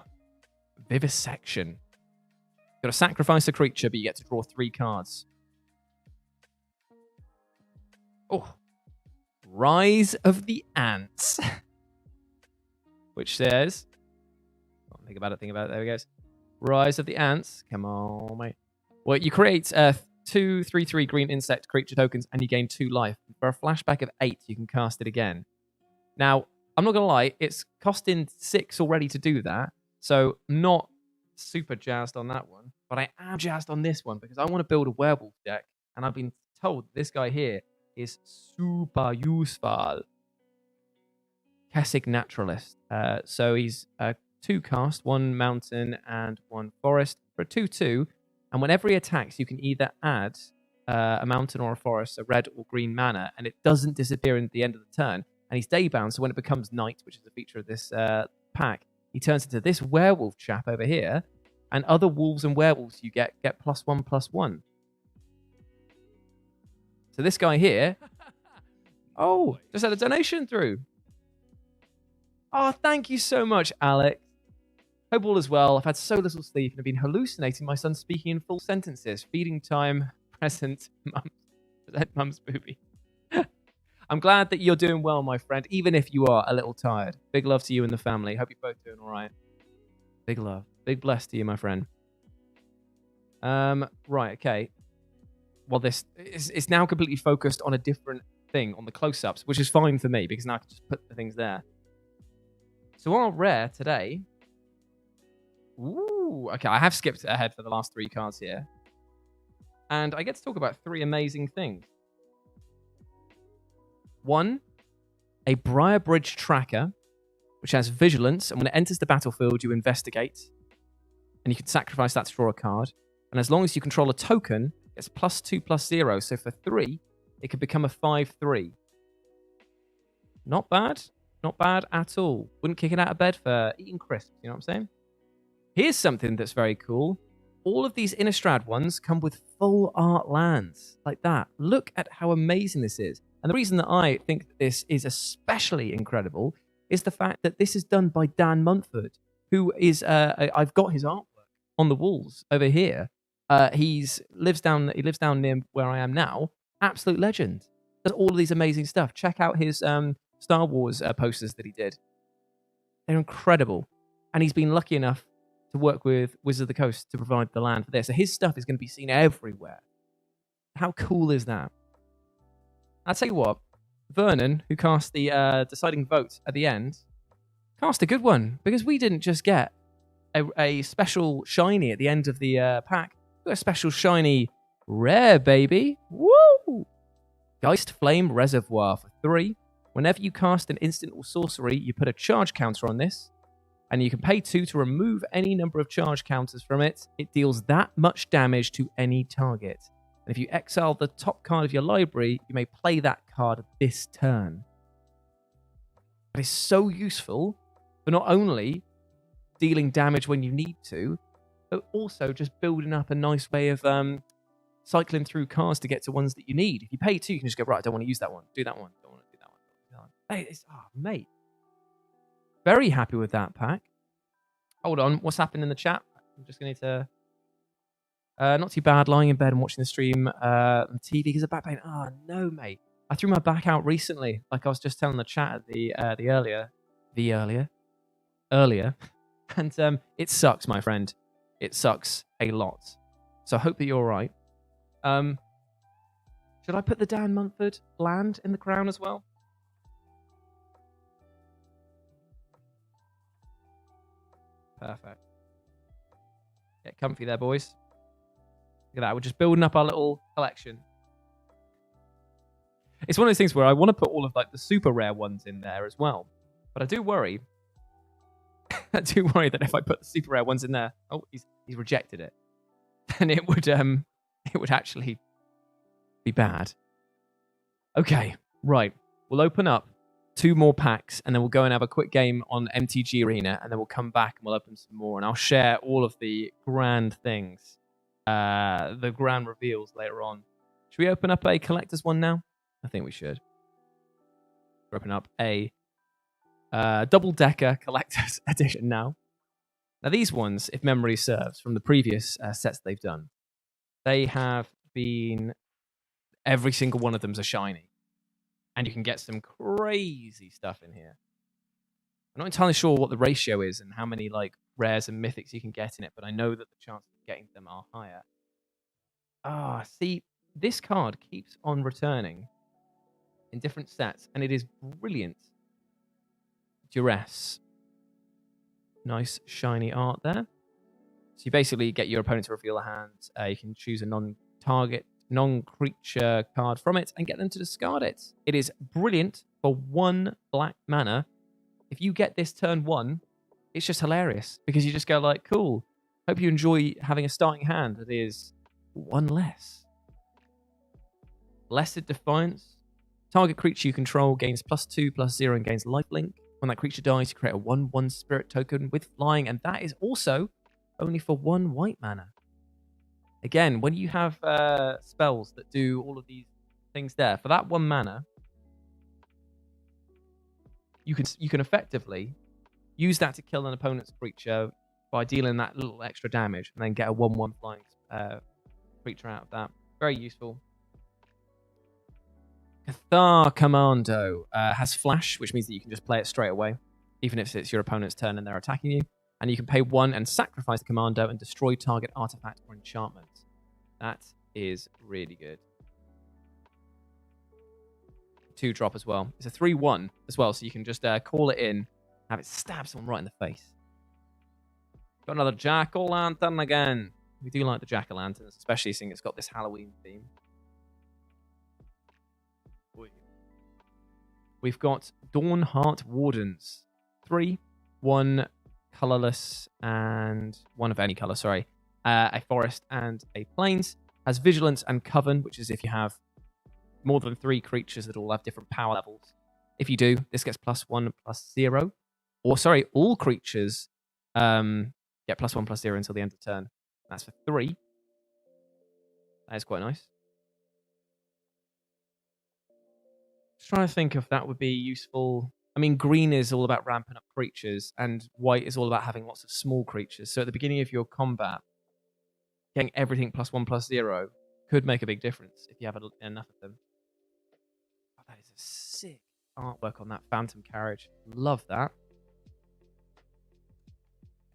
Vivisection. You've got to sacrifice a creature, but you get to draw 3 cards. Oh, Rise of the Ants, which says, think about it. There it goes. Rise of the Ants. Come on, mate. Well, you create 2 3/3 green insect creature tokens, and you gain 2 life. For a flashback of 8, you can cast it again. Now, I'm not going to lie, it's costing 6 already to do that, so I'm not super jazzed on that one, but I am jazzed on this one because I want to build a werewolf deck, and I've been told this guy here is super useful. Kessig Naturalist. So he's 2 cast, 1 mountain and 1 forest for a 2/2, and whenever he attacks, you can either add a mountain or a forest, a red or green mana, and it doesn't disappear at the end of the turn. And he's daybound, so when it becomes night, which is a feature of this pack, he turns into this werewolf chap over here, and other wolves and werewolves you get +1/+1. So this guy here, oh, just had a donation through. Oh, thank you so much, Alex. Hope all is well. I've had so little sleep and have been hallucinating my son speaking in full sentences. Feeding time, present, mum's booby. I'm glad that you're doing well, my friend, even if you are a little tired. Big love to you and the family. Hope you're both doing all right. Big love. Big bless to you, my friend. Right, okay. Well, this is now completely focused on a different thing, on the close-ups, which is fine for me, because now I can just put the things there. So on our rare today... Ooh, okay, I have skipped ahead for the last 3 cards here. And I get to talk about 3 amazing things. 1, a Briarbridge Tracker, which has Vigilance, and when it enters the battlefield, you investigate, and you can sacrifice that to draw a card. And as long as you control a token, it's +2/+0, so for 3, it could become a 5/3. Not bad. Not bad at all. Wouldn't kick it out of bed for eating crisps, you know what I'm saying? Here's something that's very cool. All of these Innistrad ones come with full art lands, like that. Look at how amazing this is. And the reason that I think that this is especially incredible is the fact that this is done by Dan Munford, who is, I've got his artwork on the walls over here. He lives down near where I am now. Absolute legend. Does all of these amazing stuff. Check out his Star Wars posters that he did. They're incredible. And he's been lucky enough to work with Wizards of the Coast to provide the land for this. So his stuff is going to be seen everywhere. How cool is that? I'll tell you what, Vernon, who cast the deciding vote at the end, cast a good one, because we didn't just get a special shiny at the end of the pack. We got a special shiny rare, baby. Woo! Geist Flame Reservoir for 3. Whenever you cast an instant or sorcery, you put a charge counter on this, and you can pay 2 to remove any number of charge counters from it. It deals that much damage to any target. And if you exile the top card of your library, you may play that card this turn. That is so useful for not only dealing damage when you need to, but also just building up a nice way of cycling through cards to get to ones that you need. If you pay 2, you can just go, right, I don't want to use that one. Do that one. Don't want to do that one. Do that one. Hey, mate. Very happy with that pack. Hold on. What's happened in the chat? I'm just going to... not too bad, lying in bed and watching the stream on TV because of back pain. Oh, no, mate. I threw my back out recently, like I was just telling the chat at earlier. And it sucks, my friend. It sucks a lot. So I hope that you're all right. Should I put the Dan Mumford land in the crown as well? Perfect. Get comfy there, boys. Look at that. We're just building up our little collection. It's one of those things where I want to put all of like the super rare ones in there as well. But I do worry. that if I put the super rare ones in there, oh, he's rejected it. Then it would actually be bad. Okay, right. We'll open up 2 more packs and then we'll go and have a quick game on MTG Arena and then we'll come back and we'll open some more and I'll share all of the grand things, the grand reveals later on. Should we open up a collector's one now? I think we should. We're opening up a double-decker collector's edition now. Now these ones, if memory serves, from the previous sets they've done, they have been... Every single one of them's a shiny. And you can get some crazy stuff in here. I'm not entirely sure what the ratio is and how many like rares and mythics you can get in it, but I know that the chances of getting them are higher. Ah, see, this card keeps on returning in different sets, and it is brilliant. Duress. Nice shiny art there. So you basically get your opponent to reveal a hand. You can choose a non-creature card from it and get them to discard it. It is brilliant for 1 black mana. If you get this turn 1, it's just hilarious because you just go like, cool. Hope you enjoy having a starting hand that is 1 less. Blessed Defiance. Target creature you control gains +2/+0 and gains lifelink. When that creature dies, you create a 1/1 spirit token with flying, and that is also only for 1 white mana. Again, when you have spells that do all of these things there, for that 1 mana, you can effectively use that to kill an opponent's creature by dealing that little extra damage, and then get a 1/1 flying creature out of that. Very useful. Cathar Commando has flash, which means that you can just play it straight away, even if it's your opponent's turn and they're attacking you. And you can pay 1 and sacrifice the commando and destroy target artifact or enchantment. That is really good. 2-drop as well. It's a 3/1 as well, so you can just call it in, have it stab someone right in the face. Got another Jack-o'-lantern again. We do like the Jack-o'-lanterns, especially seeing it's got this Halloween theme. We've got Dawnheart Wardens. 3, 1 colorless, and 1 of any color, sorry. A forest and a plains. Has vigilance and coven, which is if you have more than 3 creatures that all have different power levels. If you do, this gets +1/+0. Or sorry, all creatures get +1/+0 until the end of turn. That's for 3. That is quite nice. Just trying to think if that would be useful. I mean, green is all about ramping up creatures, and white is all about having lots of small creatures. So at the beginning of your combat, getting everything +1/+0 could make a big difference if you have enough of them. Oh, that is a sick artwork on that Phantom Carriage. Love that.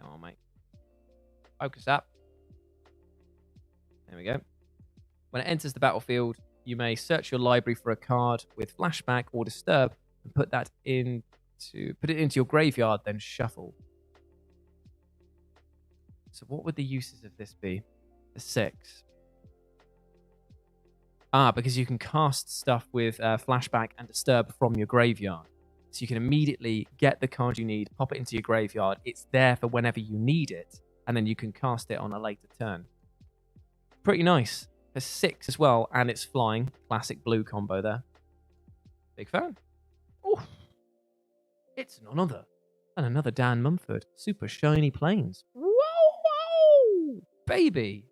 Come on, mate. Focus up. There we go. When it enters the battlefield, you may search your library for a card with flashback or disturb and put it into your graveyard, then shuffle. So what would the uses of this be? The 6. Because you can cast stuff with flashback and disturb from your graveyard. So you can immediately get the card you need, pop it into your graveyard. It's there for whenever you need it, and then you can cast it on a later turn. Pretty nice. For 6 as well, and it's flying. Classic blue combo there. Big fan. Oh, it's none other than another Dan Mumford. Super shiny plains. Whoa, whoa, baby.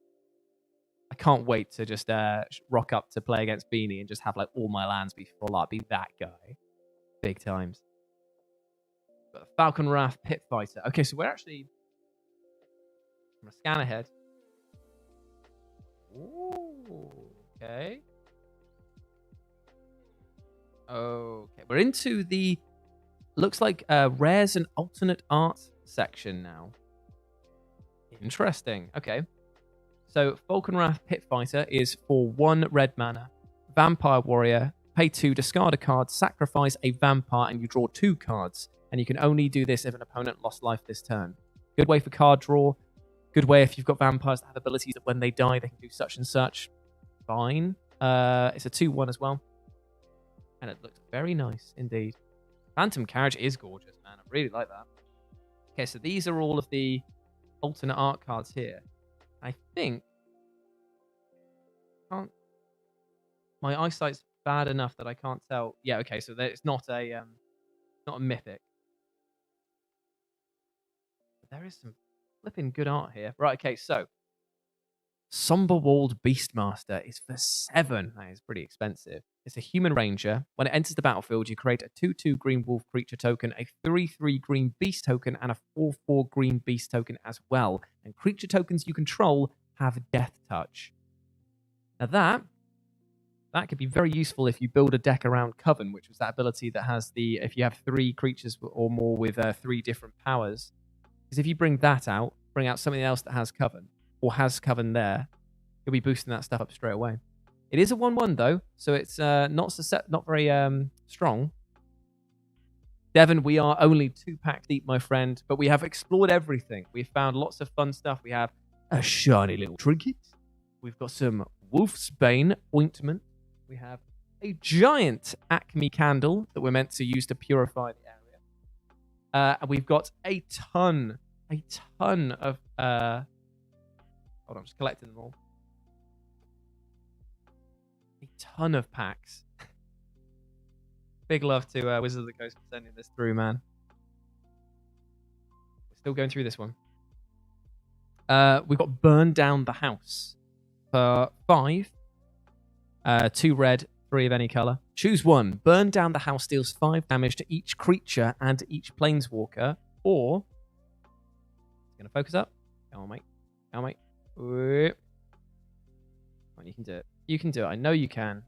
I can't wait to just rock up to play against Beanie and just have like all my lands be full up, be that guy. Big times. But Falcon Wrath, Pit Fighter. Okay, so we're actually... I'm going to scan ahead. Ooh, okay. Okay, we're into the... Looks like rares and alternate art section now. Interesting. Okay. So Falcon Wrath Pit Fighter is for 1 red mana. Vampire Warrior. Pay 2, discard a card, sacrifice a vampire, and you draw 2 cards. And you can only do this if an opponent lost life this turn. Good way for card draw. Good way if you've got vampires that have abilities that when they die, they can do such and such. Fine. It's a 2/1 as well. And it looks very nice indeed. Phantom Carriage is gorgeous, man. I really like that. Okay, so these are all of the alternate art cards here. I think... My eyesight's bad enough that I can't tell. Yeah, okay, so it's not a mythic. But there is some flipping good art here. Right, okay, so Somberwald Beastmaster is for 7. That is pretty expensive. It's a human ranger. When it enters the battlefield, you create a 2/2 green wolf creature token, a 3/3 green beast token, and a 4/4 green beast token as well. And creature tokens you control have death touch. Now that could be very useful if you build a deck around Coven, which was that ability that has the, if you have 3 creatures or more with 3 different powers. Because if you bring that out, bring out something else that has Coven, or has Coven there, you'll be boosting that stuff up straight away. It is a 1/1 though, so it's not very strong. Devon, we are only 2 packs deep, my friend, but we have explored everything. We've found lots of fun stuff. We have a shiny little trinket. We've got some Wolfsbane ointment. We have a giant Acme candle that we're meant to use to purify the area. And we've got a ton of... Hold on, I'm just collecting them all. A ton of packs. Big love to Wizard of the Coast for sending this through, man. We're still going through this one. We've got Burn Down the House for 5. 2 red, 3 of any color. Choose 1. Burn Down the House deals 5 damage to each creature and each planeswalker. Or... It's going to focus up. Come on, mate. Come on, mate. Come on, you can do it. You can do it. I know you can.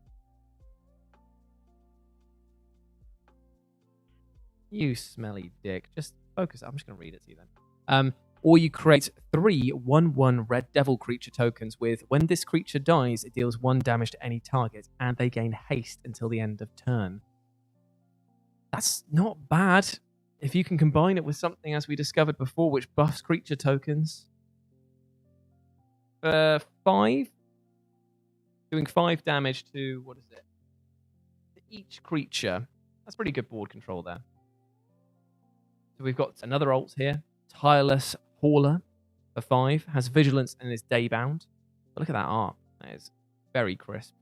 You smelly dick. Just focus. I'm just going to read it to you then. Or you create 3 1/1 red devil creature tokens with, when this creature dies, it deals 1 damage to any target, and they gain haste until the end of turn. That's not bad. If you can combine it with something, as we discovered before, which buffs creature tokens. For 5. Doing 5 damage to, what is it? To each creature. That's pretty good board control there. So we've got another ult here. Tireless Hauler for 5. Has Vigilance and is Daybound. But look at that art. That is very crisp.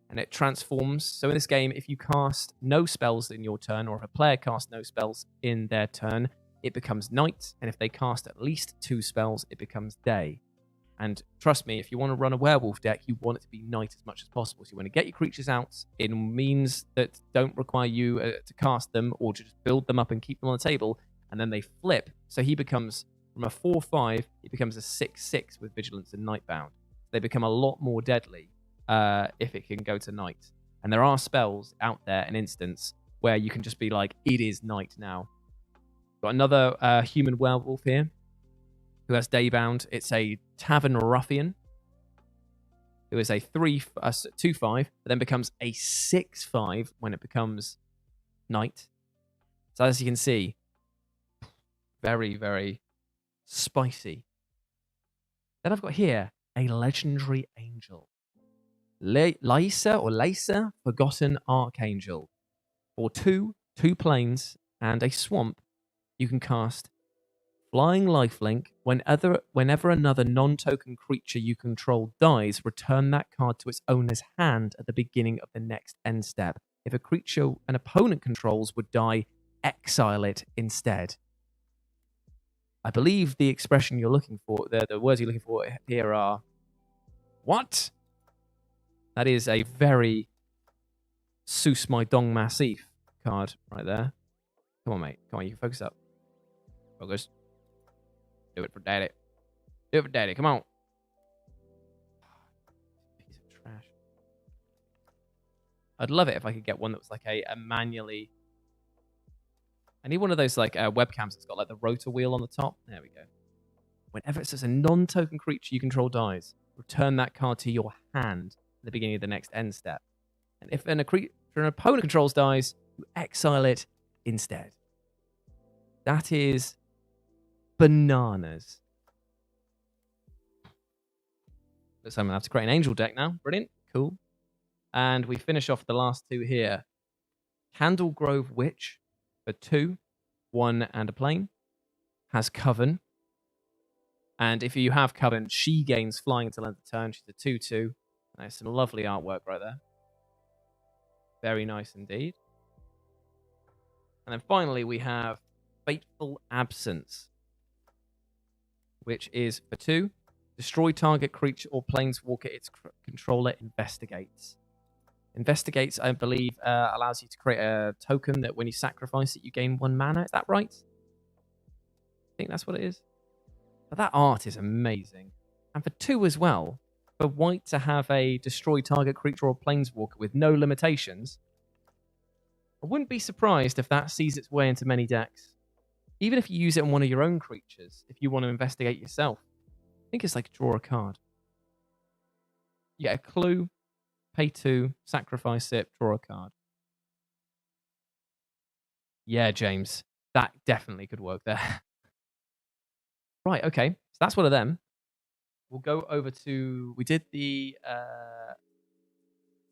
And it transforms. So in this game, if you cast no spells in your turn, or if a player casts no spells in their turn, it becomes night. And if they cast at least 2 spells, it becomes day. And trust me, if you want to run a werewolf deck, you want it to be night as much as possible. So you want to get your creatures out in means that don't require you to cast them or to just build them up and keep them on the table. And then they flip. So he becomes, from a 4/5, he becomes a 6/6 with Vigilance and Nightbound. They become a lot more deadly if it can go to night. And there are spells out there, an instance, where you can just be like, it is night now. Got another human werewolf here who has Daybound. It's a Tavern Ruffian who is a 2/5, but then becomes a 6/5 when it becomes night. So as you can see, very, very spicy. Then I've got here a legendary angel. Lysa, Forgotten Archangel. For 2 planes, and a swamp, you can cast Flying Lifelink. Whenever another non-token creature you control dies, return that card to its owner's hand at the beginning of the next end step. If a creature an opponent controls would die, exile it instead. I believe the expression you're looking for, the words you're looking for here are What? That is a very Seuss my dong massif card right there. Come on, mate. Come on, you can focus up. Focus. Do it for daddy. Do it for daddy. Come on. Piece of trash. I'd love it if I could get one that was like a manually... I need one of those like webcams that's got like the rotor wheel on the top. There we go. Whenever it says a non-token creature you control dies, return that card to your hand at the beginning of the next end step. And if an opponent controls dies, you exile it instead. That is bananas. Looks like I'm going to have to create an angel deck now. Brilliant. Cool. And we finish off the last two here. Candle Grove Witch for 2, 1 and a plane. Has Coven. And if you have Coven, she gains flying until end of turn. She's a 2/2. Nice, some lovely artwork right there. Very nice indeed. And then finally we have Fateful Absence, which is for 2. Destroy target creature or planeswalker its controller investigates. Investigates, I believe, allows you to create a token that when you sacrifice it, you gain 1 mana. Is that right? I think that's what it is. But that art is amazing. And for 2 as well, for white to have a destroy target creature or planeswalker with no limitations, I wouldn't be surprised if that sees its way into many decks. Even if you use it on one of your own creatures, if you want to investigate yourself. I think it's like draw a card. You get a clue, pay 2, sacrifice it, draw a card. Yeah, James, that definitely could work there. Right, okay. So that's one of them. We'll go over to... We did the...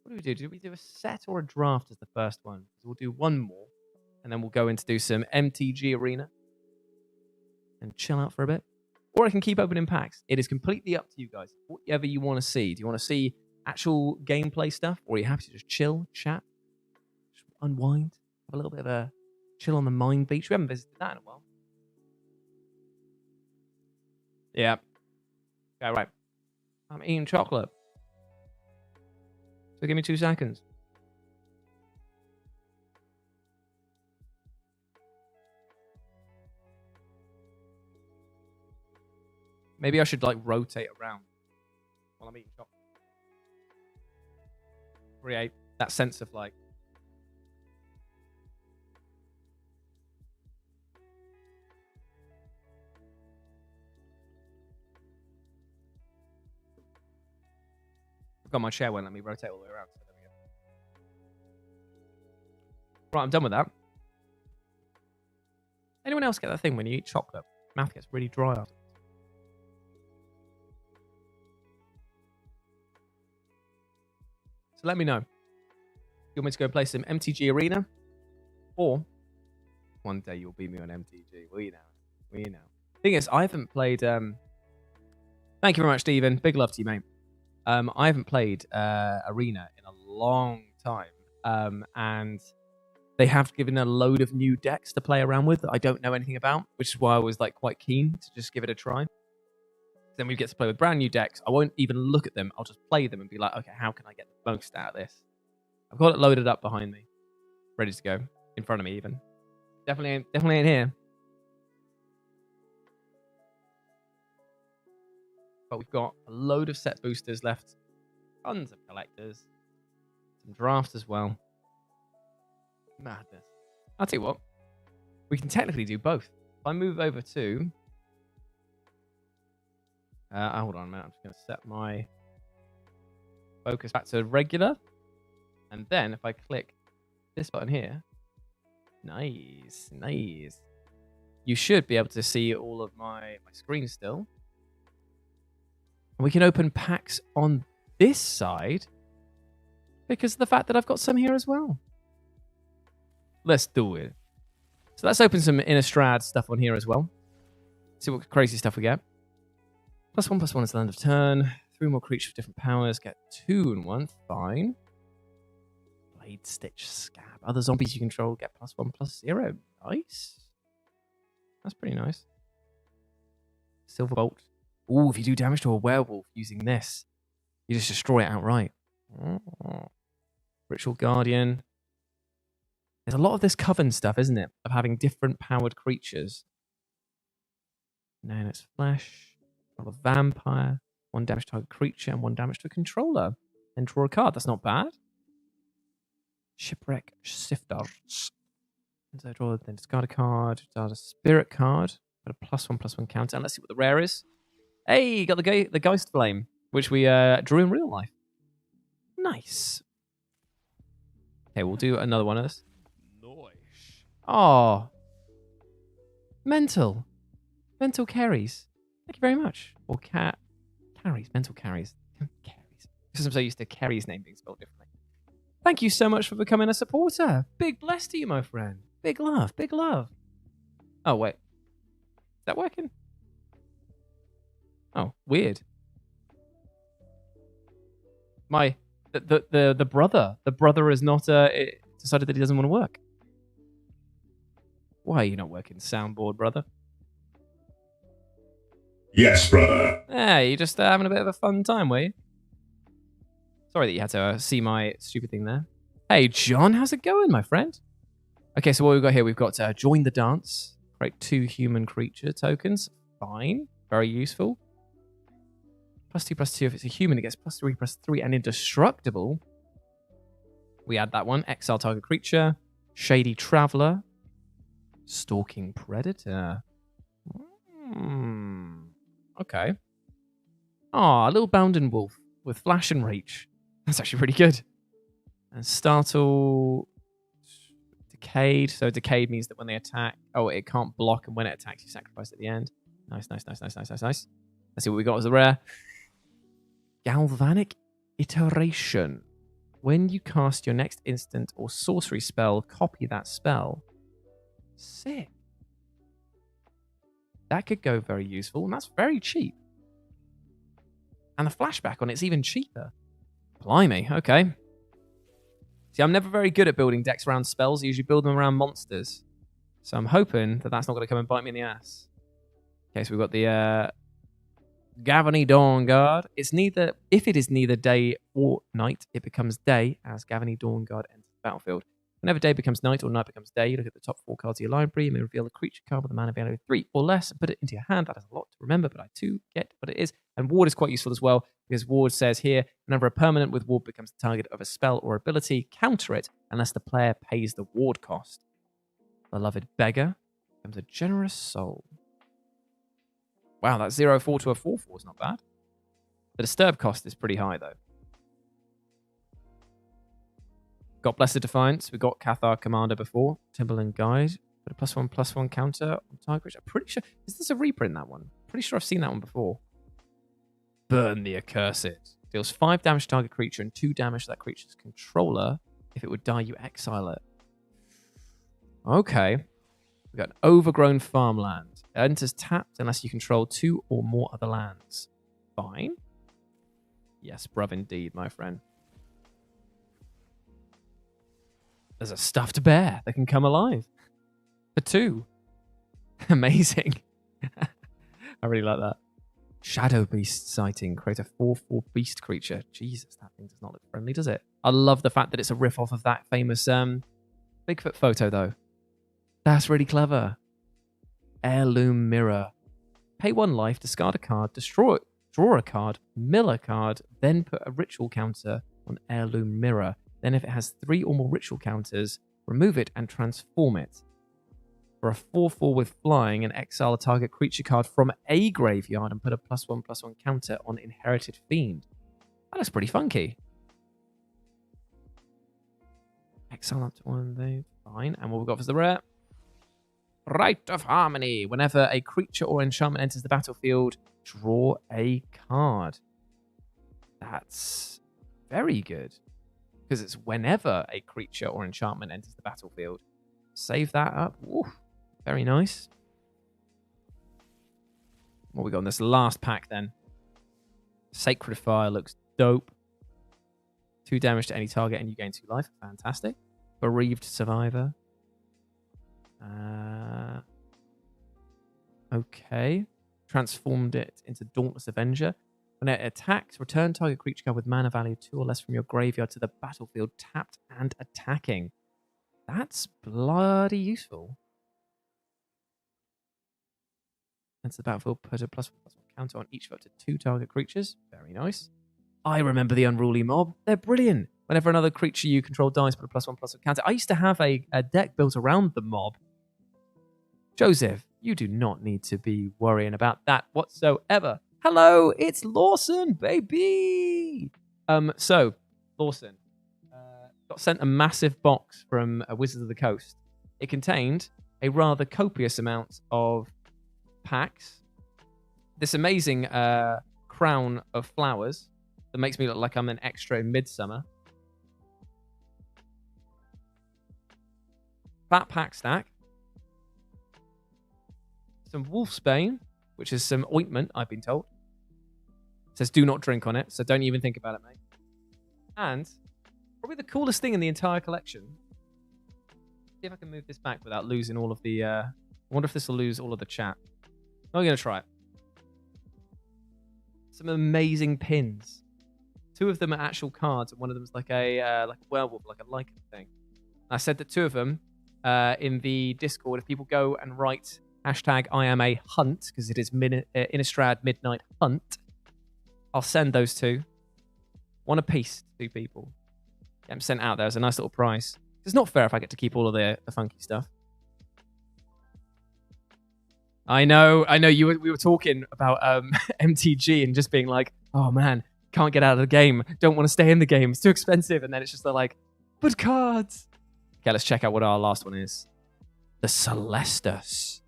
what did we do? Did we do a set or a draft as the first one? We'll do one more. And then we'll go in to do some MTG Arena. And chill out for a bit. Or I can keep opening packs. It is completely up to you guys. Whatever you want to see. Do you want to see actual gameplay stuff? Or are you happy to just chill, chat, just unwind? Have a little bit of a chill on the Mind Beach? We haven't visited that in a while. Yeah. Okay, right. I'm eating chocolate. So give me 2 seconds. Maybe I should like rotate around while I'm eating chocolate. Create that sense of like... I've got my chair won't let me rotate all the way around. So there we go. Right, I'm done with that. Anyone else get that thing when you eat chocolate? Mouth gets really dry after. So let me know. You want me to go play some MTG Arena? Or one day you'll beat me on MTG. Will you now? Will you now? Thing is, I haven't played... Thank you very much, Stephen. Big love to you, mate. I haven't played Arena in a long time. And they have given a load of new decks to play around with that I don't know anything about, which is why I was like quite keen to just give it a try. Then we get to play with brand new decks. I won't even look at them. I'll just play them and be like, okay, how can I get the most out of this? I've got it loaded up behind me, ready to go, in front of me even. Definitely ain't here. But we've got a load of set boosters left, tons of collectors, some drafts as well. Madness. I'll tell you what, we can technically do both. If I move over to... hold on a minute, I'm just going to set my focus back to regular. And then if I click this button here, nice, nice. You should be able to see all of my screen still. And we can open packs on this side because of the fact that I've got some here as well. Let's do it. So let's open some Innistrad stuff on here as well. See what crazy stuff we get. +1/+1 is the end of turn. 3 more creatures with different powers. Get 2 in 1. Fine. Blade Stitch Scab. Other zombies you control get +1/+0. Nice. That's pretty nice. Silver Bolt. Ooh, if you do damage to a werewolf using this, You just destroy it outright. Ritual Guardian. There's a lot of this Coven stuff, isn't it? Of having different powered creatures. Now it's Flesh. A Vampire. 1 damage to target creature and 1 damage to a controller. Then draw a card. That's not bad. Shipwreck Sifters. So draw, then discard a card. Discard a spirit card. Got a +1/+1 counter. And let's see what the rare is. Hey, got the Geist Flame, which we drew in real life. Nice. Okay, we'll do another one of this. Oh. Mental carries. Thank you very much. Or carries. Mental carries. Carries. Because I'm so used to Carrie's name being spelled differently. Thank you so much for becoming a supporter. Big bless to you, my friend. Big love. Big love. Oh, wait. Is that working? Oh, weird. The brother has not decided that he doesn't want to work. Why are you not working soundboard, brother? Yes, brother. Yeah, you're just having a bit of a fun time, were you? Sorry that you had to see my stupid thing there. Hey, John, how's it going, my friend? Okay, so what we've got here, we've got Join the Dance. Create 2 human creature tokens. Fine. Very useful. +2/+2 if it's a human, it gets +3/+3 and indestructible. We add that one. Exile target creature. Shady Traveler. Stalking Predator. Okay. Ah, a little Bounding Wolf with Flash and Reach. That's actually pretty good. And Startle Decayed. So Decayed means that when they attack, it can't block, and when it attacks, you sacrifice at the end. Nice. Let's see what we got as a rare. Galvanic Iteration. When you cast your next instant or sorcery spell, copy that spell. Sick. That could go very useful, and that's very cheap. And the flashback on it's even cheaper. Blimey, okay. See, I'm never very good at building decks around spells. I usually build them around monsters. So I'm hoping that that's not going to come and bite me in the ass. Okay, so we've got the Gavany Dawnguard. If it is neither day or night, it becomes day as Gavany Dawnguard enters the battlefield. Whenever day becomes night or night becomes day, you look at the top 4 cards of your library. You may reveal a creature card with a mana value of 3 or less and put it into your hand. That is a lot to remember, but I too get what it is. And Ward is quite useful as well, because Ward says here, whenever a permanent with Ward becomes the target of a spell or ability, counter it unless the player pays the Ward cost. Beloved Beggar becomes a Generous Soul. Wow, that 0/4 to a 4/4 is not bad. The disturb cost is pretty high, though. Got Blessed Defiance. We got Cathar Commander before. Timberland Guide. Put a +1/+1 counter on target. I'm pretty sure. Is this a reprint, that one? Pretty sure I've seen that one before. Burn the Accursed. Deals 5 damage to target creature and 2 damage to that creature's controller. If it would die, you exile it. Okay. We've got Overgrown Farmland. It enters tapped unless you control 2 or more other lands. Fine. Yes, bruv, indeed, my friend. There's a stuffed bear that can come alive. For 2. Amazing. I really like that. Shadow Beast sighting. Create a 4/4 beast creature. Jesus, that thing does not look friendly, does it? I love the fact that it's a riff off of that famous Bigfoot photo, though. That's really clever. Heirloom Mirror. Pay 1 life, discard a card, draw a card, mill a card, then put a ritual counter on Heirloom Mirror. Then if it has 3 or more ritual counters, remove it and transform it. For a 4/4 with flying, and exile a target creature card from a graveyard and put a +1/+1 counter on Inherited Fiend. That looks pretty funky. Exile up to 1 there. Fine. And what we've got for the rare? Rite of Harmony. Whenever a creature or enchantment enters the battlefield, draw a card. That's very good. Because it's whenever a creature or enchantment enters the battlefield. Save that up. Oof. Very nice. What we got in this last pack then? Sacred Fire looks dope. 2 damage to any target and you gain 2 life. Fantastic. Bereaved Survivor. Okay. Transformed it into Dauntless Avenger. When it attacks, return target creature card with mana value 2 or less from your graveyard to the battlefield, tapped and attacking. That's bloody useful. Enter the battlefield, put a +1/+1 counter on each of up to 2 target creatures. Very nice. I remember the Unruly Mob. They're brilliant. Whenever another creature you control dies, put a +1/+1 counter. I used to have a deck built around the mob. Joseph, you do not need to be worrying about that whatsoever. Hello, it's Lawson, baby. So Lawson got sent a massive box from Wizards of the Coast. It contained a rather copious amount of packs. This amazing crown of flowers that makes me look like I'm an extra in Midsummer. Fat pack stack. Some Wolfsbane, which is some ointment, I've been told. It says do not drink on it, so don't even think about it, mate. And probably the coolest thing in the entire collection. See if I can move this back without losing all of the... I wonder if this will lose all of the chat. I'm going to try it. Some amazing pins. 2 of them are actual cards, and one of them is like a werewolf, like a lichen thing. I said that 2 of them in the Discord, if people go and write #IamAHunt, because it is Innistrad Midnight Hunt, I'll send those 2. 1 apiece to 2 people. Get them sent out there as a nice little prize. It's not fair if I get to keep all of the funky stuff. I know. We were talking about MTG and just being like, oh man, can't get out of the game. Don't want to stay in the game. It's too expensive. And then it's just like, but cards. Okay, let's check out what our last one is. The Celestus.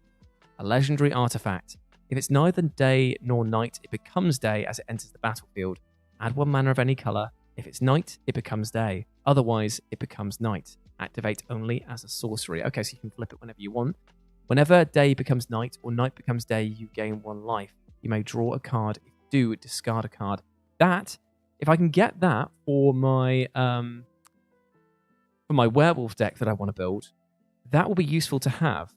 A legendary artifact. If it's neither day nor night, it becomes day as it enters the battlefield. Add 1 mana of any color. If it's night, it becomes day. Otherwise, it becomes night. Activate only as a sorcery. Okay, so you can flip it whenever you want. Whenever day becomes night or night becomes day, you gain 1 life. You may draw a card. If you do, discard a card. That, if I can get that for my werewolf deck that I want to build, that will be useful to have.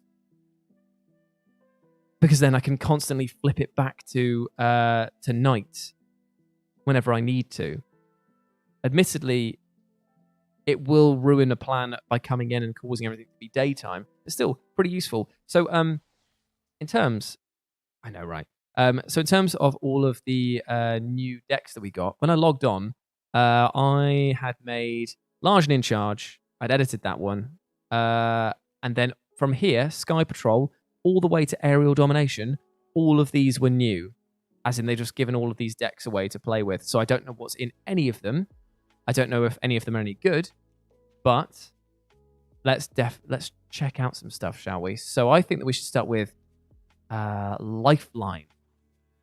Because then I can constantly flip it back to night whenever I need to. Admittedly, it will ruin a plan by coming in and causing everything to be daytime. It's still pretty useful. So, in terms... I know, right? So in terms of all of the new decks that we got, when I logged on, I had made Large in Charge. I'd edited that one. And then from here, Sky Patrol, all the way to Aerial Domination, all of these were new. As in, they've just given all of these decks away to play with. So I don't know what's in any of them. I don't know if any of them are any good. But let's check out some stuff, shall we? So I think that we should start with Lifeline.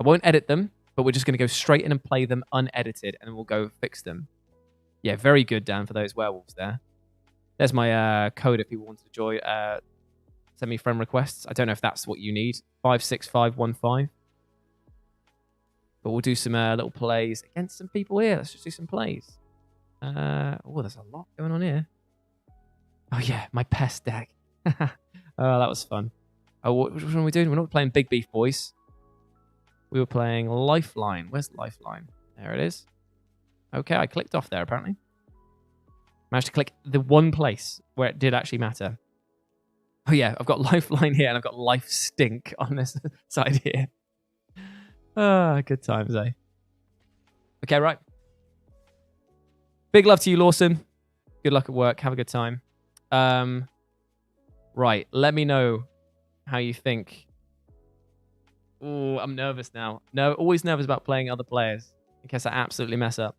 I won't edit them, but we're just going to go straight in and play them unedited, and then we'll go fix them. Yeah, very good, Dan, for those werewolves there. There's my code if people want to join. Send me friend requests. I don't know if that's what you need. 56515. But we'll do some little plays against some people here. Let's just do some plays. Oh, there's a lot going on here. Oh, yeah, my pest deck. Oh, that was fun. Oh, which one are we doing? We're not playing Big Beef Boys. We were playing Lifeline. Where's Lifeline? There it is. Okay, I clicked off there, apparently. Managed to click the one place where it did actually matter. Oh, yeah, I've got Lifeline here, and I've got Life Stink on this side here. Ah, good times, eh? Okay, right. Big love to you, Lawson. Good luck at work. Have a good time. Right, let me know how you think. Oh, I'm nervous now. No, always nervous about playing other players in case I absolutely mess up.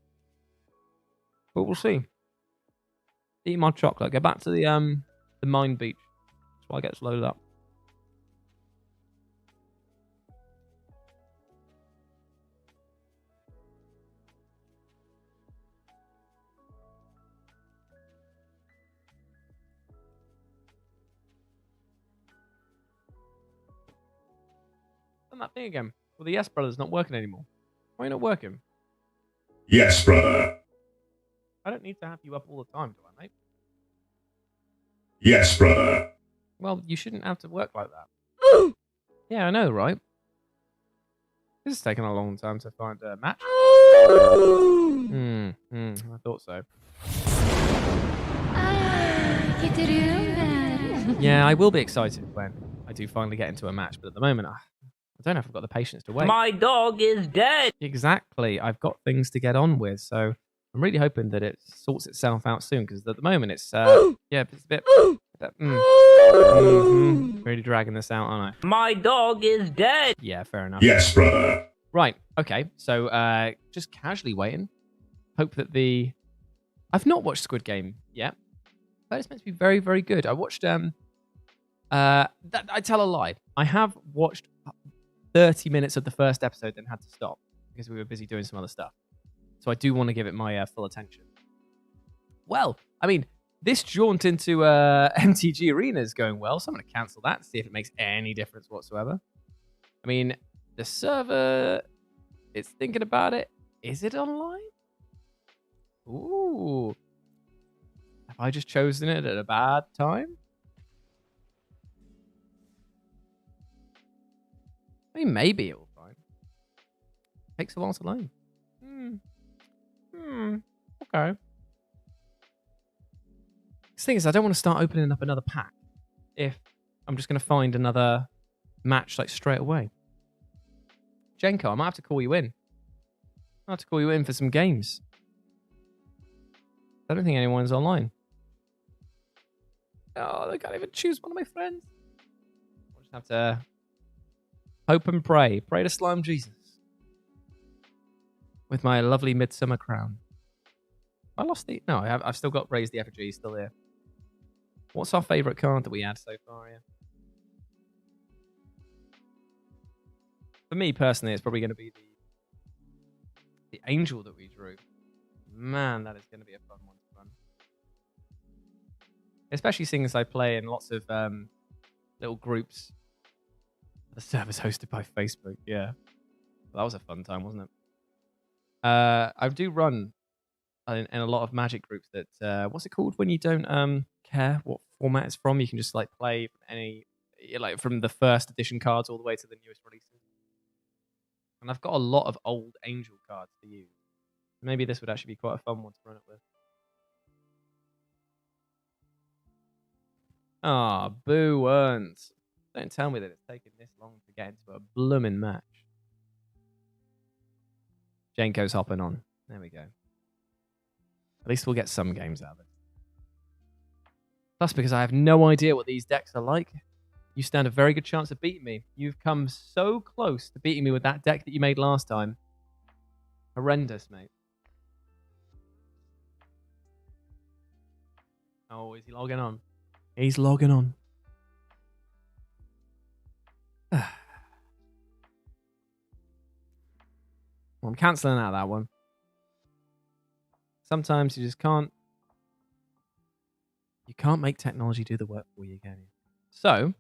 But we'll see. Eat my chocolate. Go back to the Mine Beach. That's why I get loaded up. That thing again. Well, the Yes Brother's not working anymore. Why are you not working? Yes, brother. I don't need to have you up all the time, do I, mate? Yes, brother. Well, you shouldn't have to work like that. Yeah, I know, right? This is taking a long time to find a match. I thought so. Yeah, I will be excited when I do finally get into a match, but at the moment, I don't know if I've got the patience to wait. My dog is dead. Exactly. I've got things to get on with, so I'm really hoping that it sorts itself out soon, because at the moment it's it's a bit really dragging this out, aren't I? My dog is dead. Yeah, fair enough. Yes, brother. Right. Okay. So just casually waiting. Hope that I've not watched Squid Game yet, but it's meant to be very, very good. I watched I tell a lie. I have watched 30 minutes of the first episode, then had to stop because we were busy doing some other stuff. So I do want to give it my full attention. Well, I mean, this jaunt into MTG Arena is going well, so I'm going to cancel that and see if it makes any difference whatsoever. I mean, the server is thinking about it. Is it online? Ooh. Have I just chosen it at a bad time? I mean, maybe it will find. Takes a while to load. Okay. The thing is, I don't want to start opening up another pack if I'm just going to find another match like straight away. Jenko, I might have to call you in. I have to call you in for some games. I don't think anyone's online. Oh, they can't even choose one of my friends. I'll just have to hope and pray. Pray to Slime Jesus. With my lovely midsummer crown. I lost the... No, I've still got Raise the Effigy still here. What's our favourite card that we had so far here? For me, personally, it's probably going to be the angel that we drew. Man, that is going to be a fun one to run. Especially seeing as I play in lots of little groups. The server's hosted by Facebook, yeah. That was a fun time, wasn't it? I do run in a lot of Magic groups that... what's it called when you don't care what format it's from? You can just like play any... like from the first edition cards all the way to the newest releases. And I've got a lot of old angel cards to use. Maybe this would actually be quite a fun one to run it with. Ah, boo earns. Don't tell me that it's taken this long to get into a blooming match. Jenko's hopping on. There we go. At least we'll get some games out of it. Plus, because I have no idea what these decks are like, you stand a very good chance of beating me. You've come so close to beating me with that deck that you made last time. Horrendous, mate. Oh, is he logging on? He's logging on. Well, I'm cancelling out that one. Sometimes you just can't... You can't make technology do the work for you, can you? So...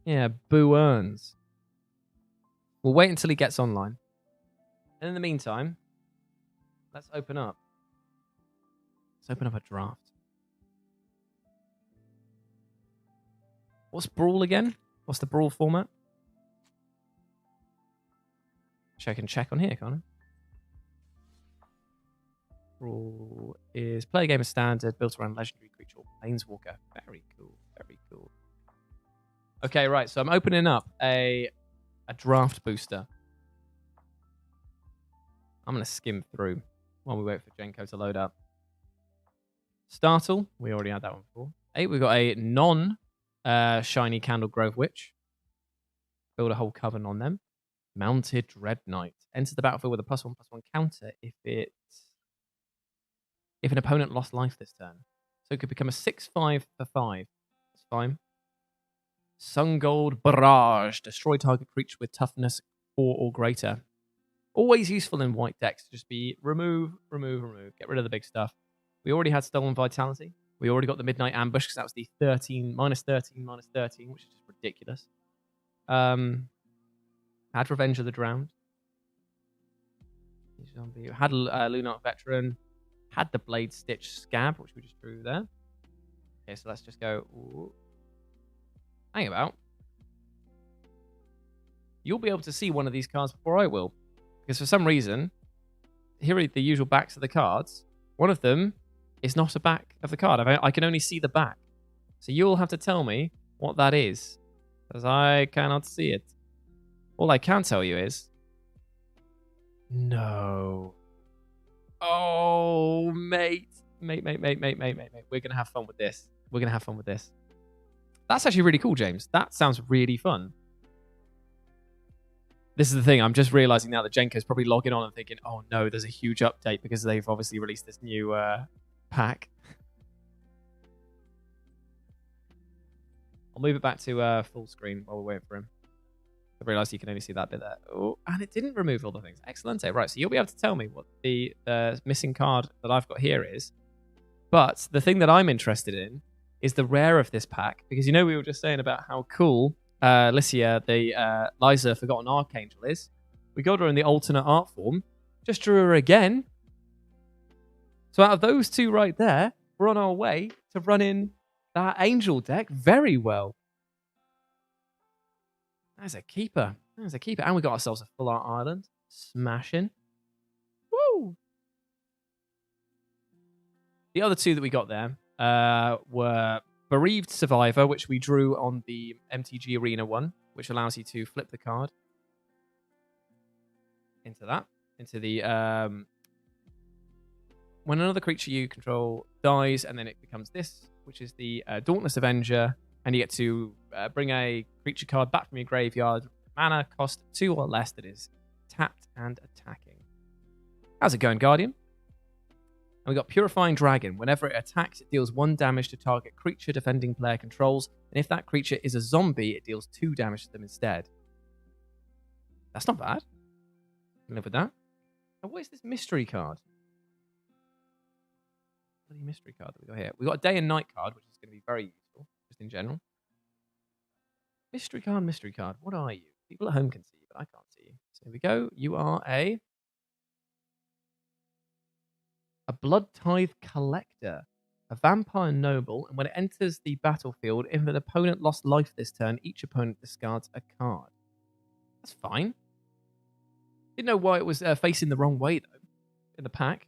Yeah, boo earns. We'll wait until he gets online. And in the meantime, let's open up. Let's open up a draft. What's Brawl again? What's the Brawl format? I can check on here, can't I? Brawl is play a game of standard built around legendary creature or planeswalker. Very cool. Very cool. Okay, right. So I'm opening up a draft booster. I'm going to skim through while we wait for Jenko to load up. Startle. We already had that one before. 8. We've got a non-shiny Candle Grove Witch. Build a whole coven on them. Mounted Dread Knight. Enter the battlefield with a +1/+1 counter if an opponent lost life this turn. So it could become a 6/5 for 5. That's fine. Sungold Barrage. Destroy target creature with toughness 4 or greater. Always useful in white decks to just be remove. Get rid of the big stuff. We already had Stolen Vitality. We already got the Midnight Ambush because that was the -13, which is just ridiculous. Had Revenge of the Drowned. Had Lunar Veteran. Had the Blade Stitch Scab, which we just drew there. Okay, so let's just go... Ooh. Hang about. you'll be able to see one of these cards before I will. Because for some reason, here are the usual backs of the cards. One of them is not a back of the card. I can only see the back. So you'll have to tell me what that is. Because I cannot see it. All I can tell you is... No. Oh, mate. Mate. We're going to have fun with this. We're going to have fun with this. That's actually really cool, James. That sounds really fun. This is the thing. I'm just realizing now that Jenko's probably logging on and thinking, oh no, there's a huge update because they've obviously released this new pack. I'll move it back to full screen while we're waiting for him. I realized you can only see that bit there. Oh, and it didn't remove all the things. Excellent. Right, so you'll be able to tell me what the missing card that I've got here is. But the thing that I'm interested in is the rare of this pack. Because you know we were just saying about how cool Licia, the Liza Forgotten Archangel is. We got her in the alternate art form. Just drew her again. So out of those two right there, we're on our way to running that Angel deck very well. That's a keeper. That's a keeper. And we got ourselves a full art island. Smashing. Woo! The other two that we got there were Bereaved Survivor, which we drew on the MTG Arena one, which allows you to flip the card into that. Into the... when another creature you control dies, and then it becomes this, which is the Dauntless Avenger, and you get to bring a creature card back from your graveyard. Mana cost 2 or less that is tapped and attacking. How's it going, Guardian? And we got Purifying Dragon. Whenever it attacks, it deals 1 damage to target creature defending player controls. And if that creature is a zombie, it deals 2 damage to them instead. That's not bad. Can live with that. And what is this mystery card? Bloody mystery card that we got here. We got a day and night card, which is going to be very useful, just in general. Mystery card. What are you? People at home can see you, but I can't see you. So here we go. You are a Blood Tithe Collector, a vampire noble, and when it enters the battlefield, if an opponent lost life this turn, each opponent discards a card. That's fine. Didn't know why it was facing the wrong way, though, in the pack.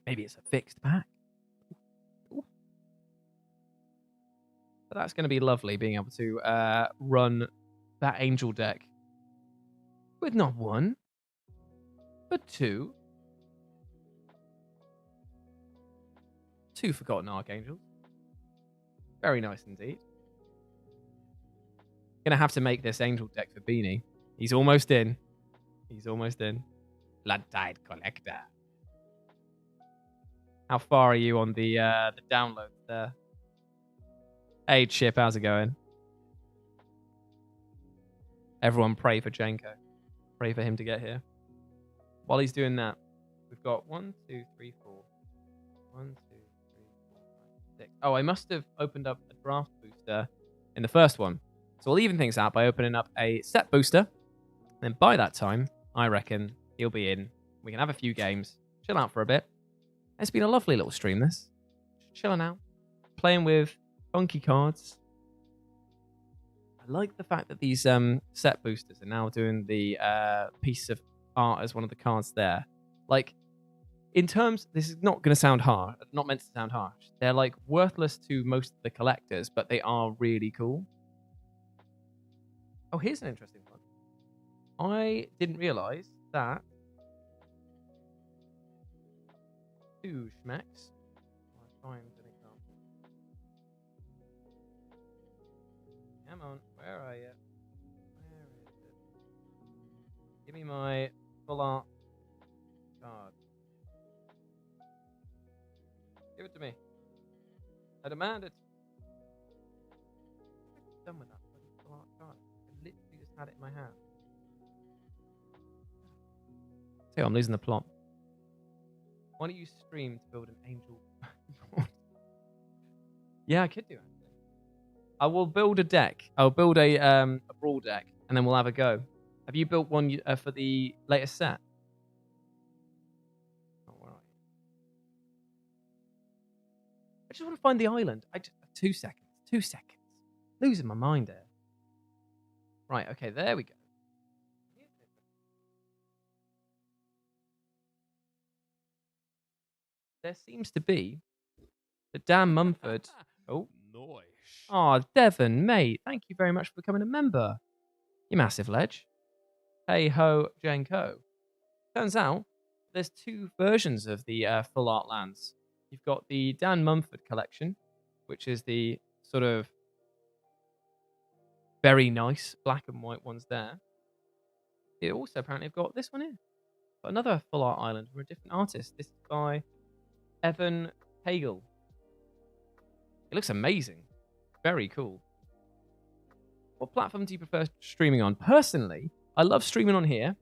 Maybe it's a fixed pack. Ooh. But that's going to be lovely, being able to run that Angel deck with not 1, but 2. 2 Forgotten Archangels. Very nice indeed. Gonna have to make this Angel deck for Beanie. He's almost in. Blood Tithe Collector. How far are you on the download there? Hey, Chip, how's it going? Everyone pray for Jenko. Pray for him to get here. While he's doing that, we've got 1, 2, 3, 4. 1, 2, 3, 4, 5, 6. Oh, I must have opened up a draft booster in the first one. So we'll even things out by opening up a set booster. And then by that time, I reckon he'll be in. We can have a few games, chill out for a bit. It's been a lovely little stream, this. Just chilling out, playing with funky cards. I like the fact that these set boosters are now doing the piece of art as one of the cards there. Like, in terms, this is not going to sound harsh, not meant to sound harsh. They're like worthless to most of the collectors, but they are really cool. Oh, here's an interesting one. I didn't realize that 2 schmecks. I'll find an example. Come on, where are you? Where is it? Give me my full art card. Give it to me. I demand it. What have I done with that bloody full art card? I literally just had it in my hand. See, I'm losing the plot. Why don't you stream to build an Angel? Yeah, I could do actually. I will build a deck. I'll build a brawl deck, and then we'll have a go. Have you built one for the latest set? Oh, where are you? I just want to find the island. 2 seconds. 2 seconds. Losing my mind here. Right. Okay. There we go. there seems to be the Dan Mumford. Oh, Nice. oh, Devon, mate, thank you very much for becoming a member. You massive ledge. Hey ho, Jenko. Turns out there's two versions of the full art lands. You've got the Dan Mumford collection, which is the sort of very nice black and white ones there. It also apparently have got this one here. Got another full art island from a different artist. This is by Evan Hagel. It looks amazing. Very cool. What platform do you prefer streaming on? Personally, I love streaming on here.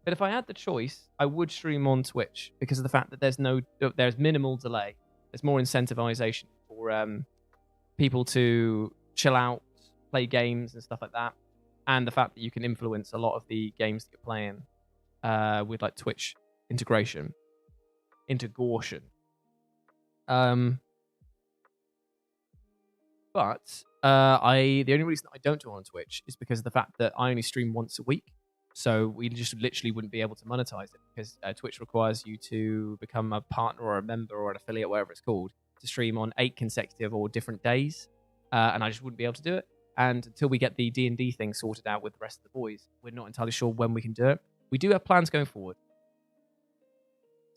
But if I had the choice, I would stream on Twitch because of the fact that there's minimal delay. There's more incentivization for people to chill out, play games and stuff like that. And the fact that you can influence a lot of the games that you're playing with like Twitch integration. But the only reason I don't do it on Twitch is because of the fact that I only stream once a week. So we just literally wouldn't be able to monetize it because Twitch requires you to become a partner or a member or an affiliate, whatever it's called, to stream on 8 consecutive or different days. And I just wouldn't be able to do it. And until we get the D&D thing sorted out with the rest of the boys, we're not entirely sure when we can do it. We do have plans going forward.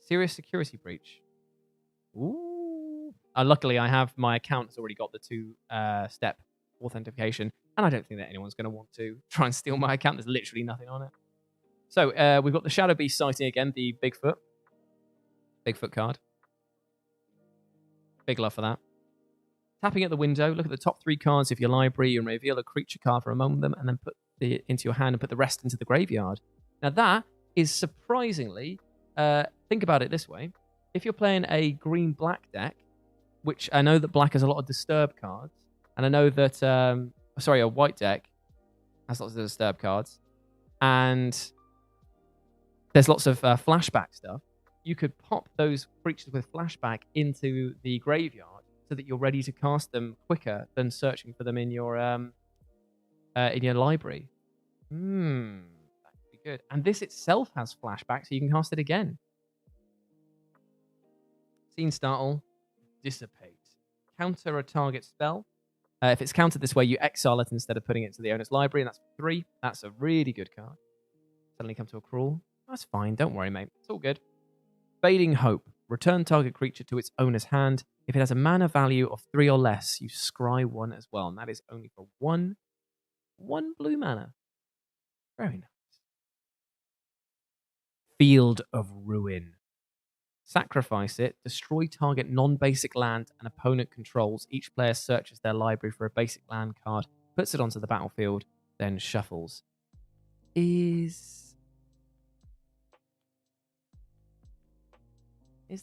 Serious security breach. Ooh. Luckily, I have my account has already got the 2-step authentication, and I don't think that anyone's going to want to try and steal my account. There's literally nothing on it. So we've got the Shadow Beast sighting again, the Bigfoot card. Big love for that. Tapping at the window, look at the top 3 cards of your library and reveal a creature card from among them, and then put it into your hand and put the rest into the graveyard. Now that is surprisingly, think about it this way. If you're playing a green-black deck, which I know that black has a lot of disturb cards, and I know that, a white deck has lots of disturb cards, and there's lots of flashback stuff. You could pop those creatures with flashback into the graveyard so that you're ready to cast them quicker than searching for them in your library. That could be good. And this itself has flashback, so you can cast it again. Scene startle, dissipate. Counter a target spell. If it's countered this way, you exile it instead of putting it to the owner's library, and that's 3. That's a really good card. Suddenly come to a crawl. That's fine. Don't worry, mate. It's all good. Fading Hope. Return target creature to its owner's hand. If it has a mana value of 3 or less, you scry 1 as well, and that is only for 1 blue mana. Very nice. Field of Ruin. Sacrifice it, destroy target non-basic land an opponent controls. Each player searches their library for a basic land card, puts it onto the battlefield, then shuffles. Is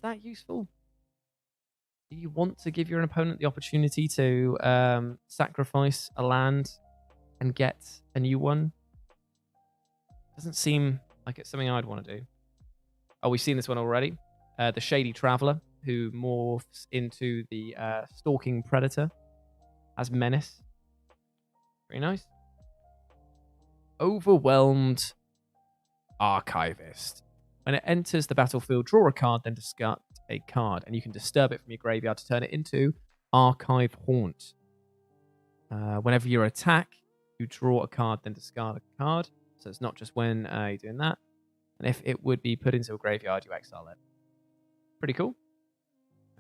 that useful? Do you want to give your opponent the opportunity to sacrifice a land and get a new one? Doesn't seem like it's something I'd want to do. Oh, we've seen this one already. The Shady Traveler, who morphs into the Stalking Predator as Menace. Very nice. Overwhelmed Archivist. When it enters the battlefield, draw a card, then discard a card, and you can disturb it from your graveyard to turn it into Archive Haunt. Whenever you attack, you draw a card, then discard a card. So it's not just when you're doing that. And if it would be put into a graveyard, you exile it. Pretty cool.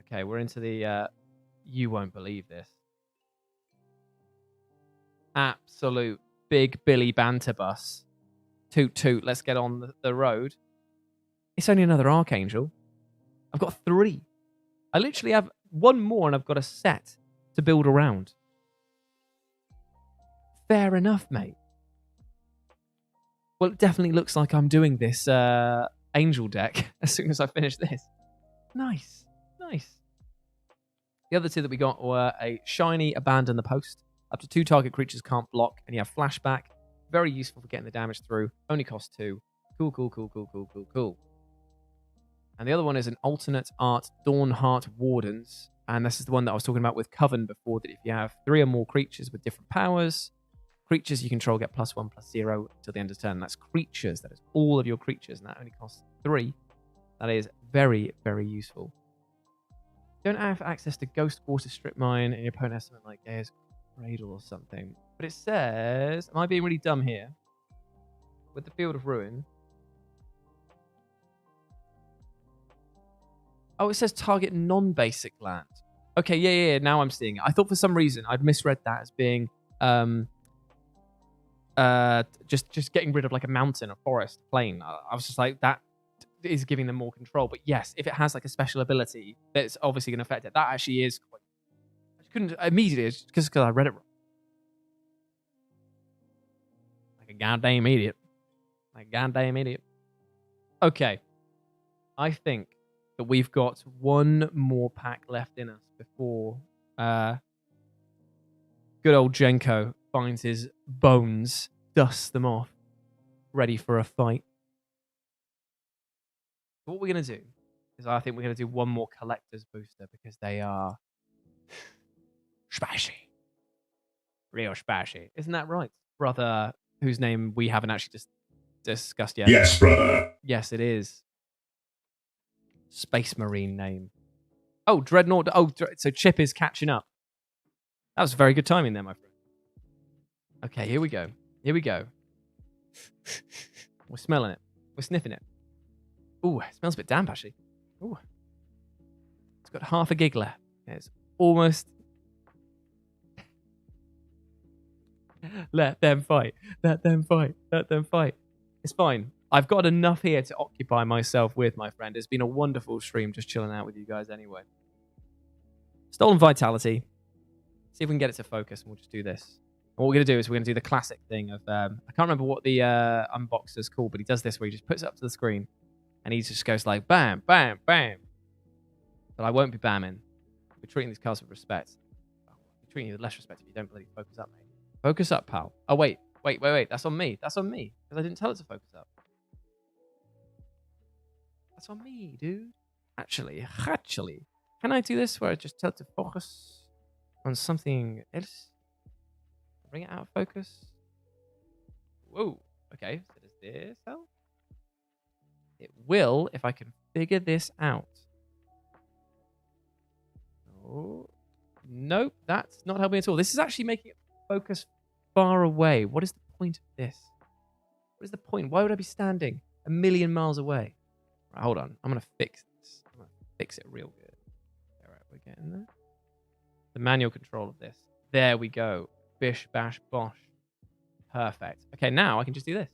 Okay, we're into the... you won't believe this. Absolute big Billy banter bus. Toot toot, let's get on the road. It's only another Archangel. I've got 3. I literally have 1 more and I've got a set to build around. Fair enough, mate. Well, it definitely looks like I'm doing this Angel deck as soon as I finish this. Nice. Nice. The other 2 that we got were a Shiny Abandon the Post. Up to 2 target creatures can't block, and you have flashback. Very useful for getting the damage through. Only costs 2. Cool, cool, cool, cool, cool, cool, cool. And the other one is an alternate art Dawnheart Wardens. And this is the one that I was talking about with Coven before, that if you have 3 or more creatures with different powers, creatures you control get +1/+0 till the end of turn. That's creatures. That is all of your creatures, and that only costs 3. That is very, very useful. Don't have access to Ghost Quarter Strip Mine, and your opponent has something like Gaia's Cradle or something. But it says, am I being really dumb here? With the Field of Ruin. Oh, it says target non-basic land. Okay, yeah. Now I'm seeing it. I thought for some reason I'd misread that as being just getting rid of like a mountain, a forest, plain. I was just like, that is giving them more control. But yes, if it has like a special ability that's obviously going to affect it, that actually is quite... I couldn't immediately, because I read it wrong. Like a goddamn idiot. Okay. I think that we've got one more pack left in us before good old Jenko finds his bones, dusts them off, ready for a fight. What we're going to do is I think we're going to do one more collector's booster because they are spashy. Real spashy. Isn't that right? Brother, whose name we haven't actually discussed yet. Yes, brother. Yes, it is. Space Marine name. Oh, Dreadnought. Oh, so Chip is catching up. That was very good timing there, my friend. Okay, here we go. We're smelling it. We're sniffing it. Ooh, it smells a bit damp, actually. Ooh. It's got half a gig left. It's almost... Let them fight. It's fine. I've got enough here to occupy myself with, my friend. It's been a wonderful stream just chilling out with you guys anyway. Stolen Vitality. See if we can get it to focus, and we'll just do this. And what we're going to do is we're going to do the classic thing of... I can't remember what the unboxer's called, but he does this where he just puts it up to the screen, and he just goes like, bam, bam, bam. But I won't be bamming. We're treating these cards with respect. We're treating you with less respect if you don't bloody focus up, mate. Focus up, pal. Oh, wait. That's on me. Because I didn't tell it to focus up. That's on me, dude. Actually. Can I do this where I just tell it to focus on something else? Bring it out of focus. Whoa. Okay. So does this help? It will if I can figure this out. Oh. Nope. That's not helping at all. This is actually making it focus far away. What is the point of this? What is the point? Why would I be standing a million miles away? Right, hold on. I'm going to fix this. I'm going to fix it real good. All right, we're getting there. The manual control of this. There we go. Bish, bash, bosh. Perfect. Okay, now I can just do this.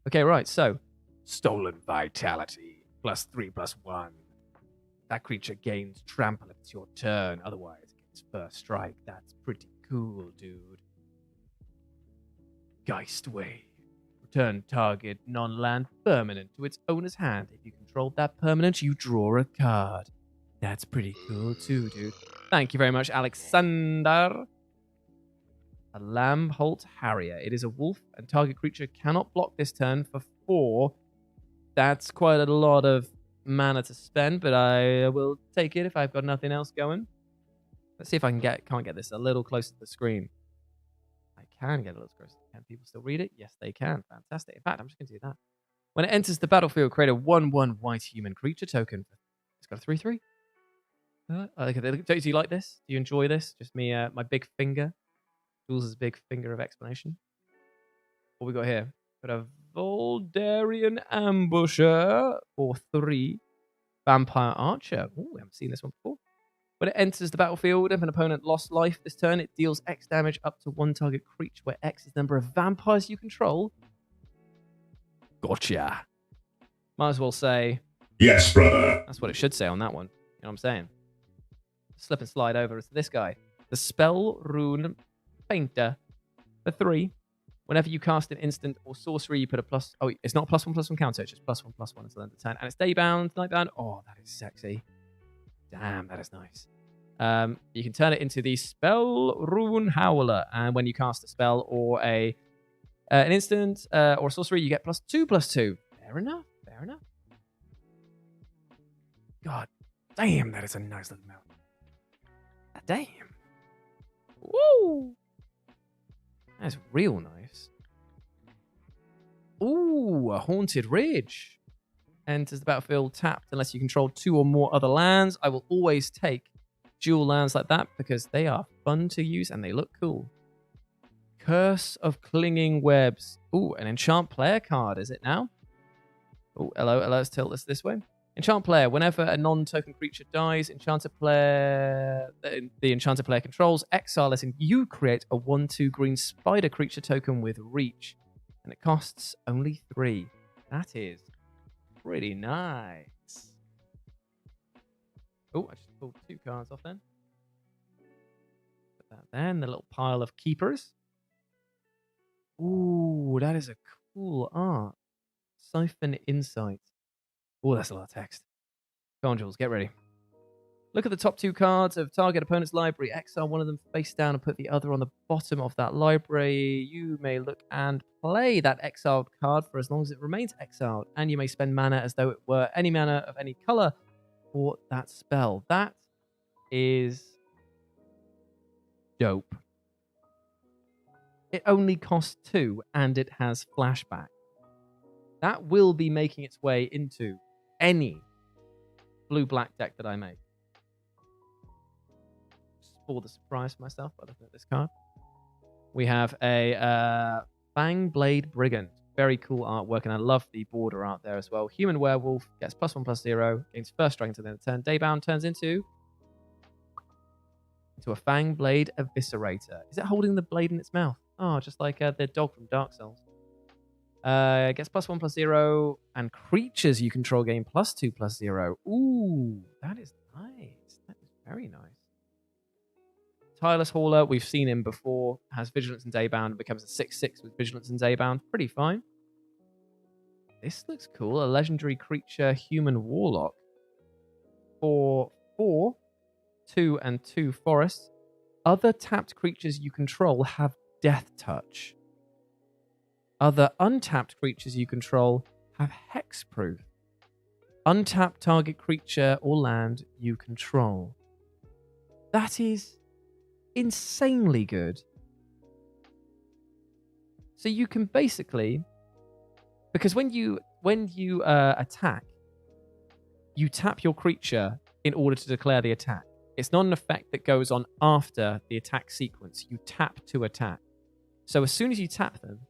Okay, right. So, Stolen Vitality. +3/+1. That creature gains trample if it's your turn. Otherwise, it gets first strike. That's pretty cool, dude. Geist Wave. Return target non-land permanent to its owner's hand. If you control that permanent, you draw a card. That's pretty cool too, dude. Thank you very much, Alexander. A Lambholt Harrier. It is a wolf, and target creature cannot block this turn for 4. That's quite a lot of mana to spend, but I will take it if I've got nothing else going. Let's see if I can't get this a little closer to the screen. I can get a little closer. Can people still read it? Yes, they can. Fantastic. In fact, I'm just going to do that. When it enters the battlefield, create a 1/1 white human creature token. It's got a 3/3. Do you like this? Do you enjoy this? Just me, my big finger. Jules' big finger of explanation. What we got here? Got a Voldarian Ambusher for 3. Vampire Archer. Oh, we haven't seen this one before. When it enters the battlefield, if an opponent lost life this turn, it deals X damage up to 1 target creature, where X is the number of vampires you control. Gotcha. Might as well say... Yes, brother. That's what it should say on that one. You know what I'm saying? Slip and slide over to this guy. The Spell Rune Painter for 3. Whenever you cast an instant or sorcery, you put a plus... Oh, it's not +1/+1 counter. It's just +1/+1 until the end of the turn. And it's daybound, nightbound. Oh, that is sexy. Damn, that is nice. You can turn it into the Spell Rune Howler. And when you cast a spell or an instant or a sorcery, you get +2/+2. Fair enough. God damn, that is a nice little mount. Damn. Woo! That's real nice. Ooh, a Haunted Ridge. enters the battlefield tapped unless you control 2 or more other lands. I will always take dual lands like that because they are fun to use and they look cool. Curse of Clinging Webs. Ooh, an enchant player card, is it now? Oh, hello, let's tilt this way. Enchant player. Whenever a non-token creature dies, the enchanted player controls, exile it, and you create a 1/2 green spider creature token with reach. And it costs only 3. That is pretty nice. Oh, I just pulled 2 cards off then. Put that there in the little pile of keepers. Ooh, that is a cool art. Siphon Insight. Oh, that's a lot of text. Come on, Jules, get ready. Look at the top 2 cards of target opponent's library. Exile one of them face down and put the other on the bottom of that library. You may look and play that exiled card for as long as it remains exiled. And you may spend mana as though it were any mana of any color for that spell. That is dope. It only costs 2 and it has flashback. That will be making its way into any blue-black deck that I make. For the surprise for myself by looking at this card. We have a Fangblade Brigand. Very cool artwork, and I love the border art there as well. Human Werewolf gets +1/+0, gains first strike until the end of the turn. Daybound turns into a Fangblade Eviscerator. Is it holding the blade in its mouth? Oh, just like the dog from Dark Souls. Gets +1/+0, and creatures you control gain +2/+0. Ooh, that is nice. That is very nice. Tireless Hauler, we've seen him before, has Vigilance and Daybound, becomes a 6/6 with Vigilance and Daybound. Pretty fine. This looks cool. A legendary creature, Human Warlock. For 4, 2 and 2 forests. Other tapped creatures you control have Death Touch. Other untapped creatures you control have Hexproof. Untapped target creature or land you control. That is insanely good. So you can basically, because when you attack, you tap your creature in order to declare the attack. It's not an effect that goes on after the attack sequence. You tap to attack. So as soon as you tap them,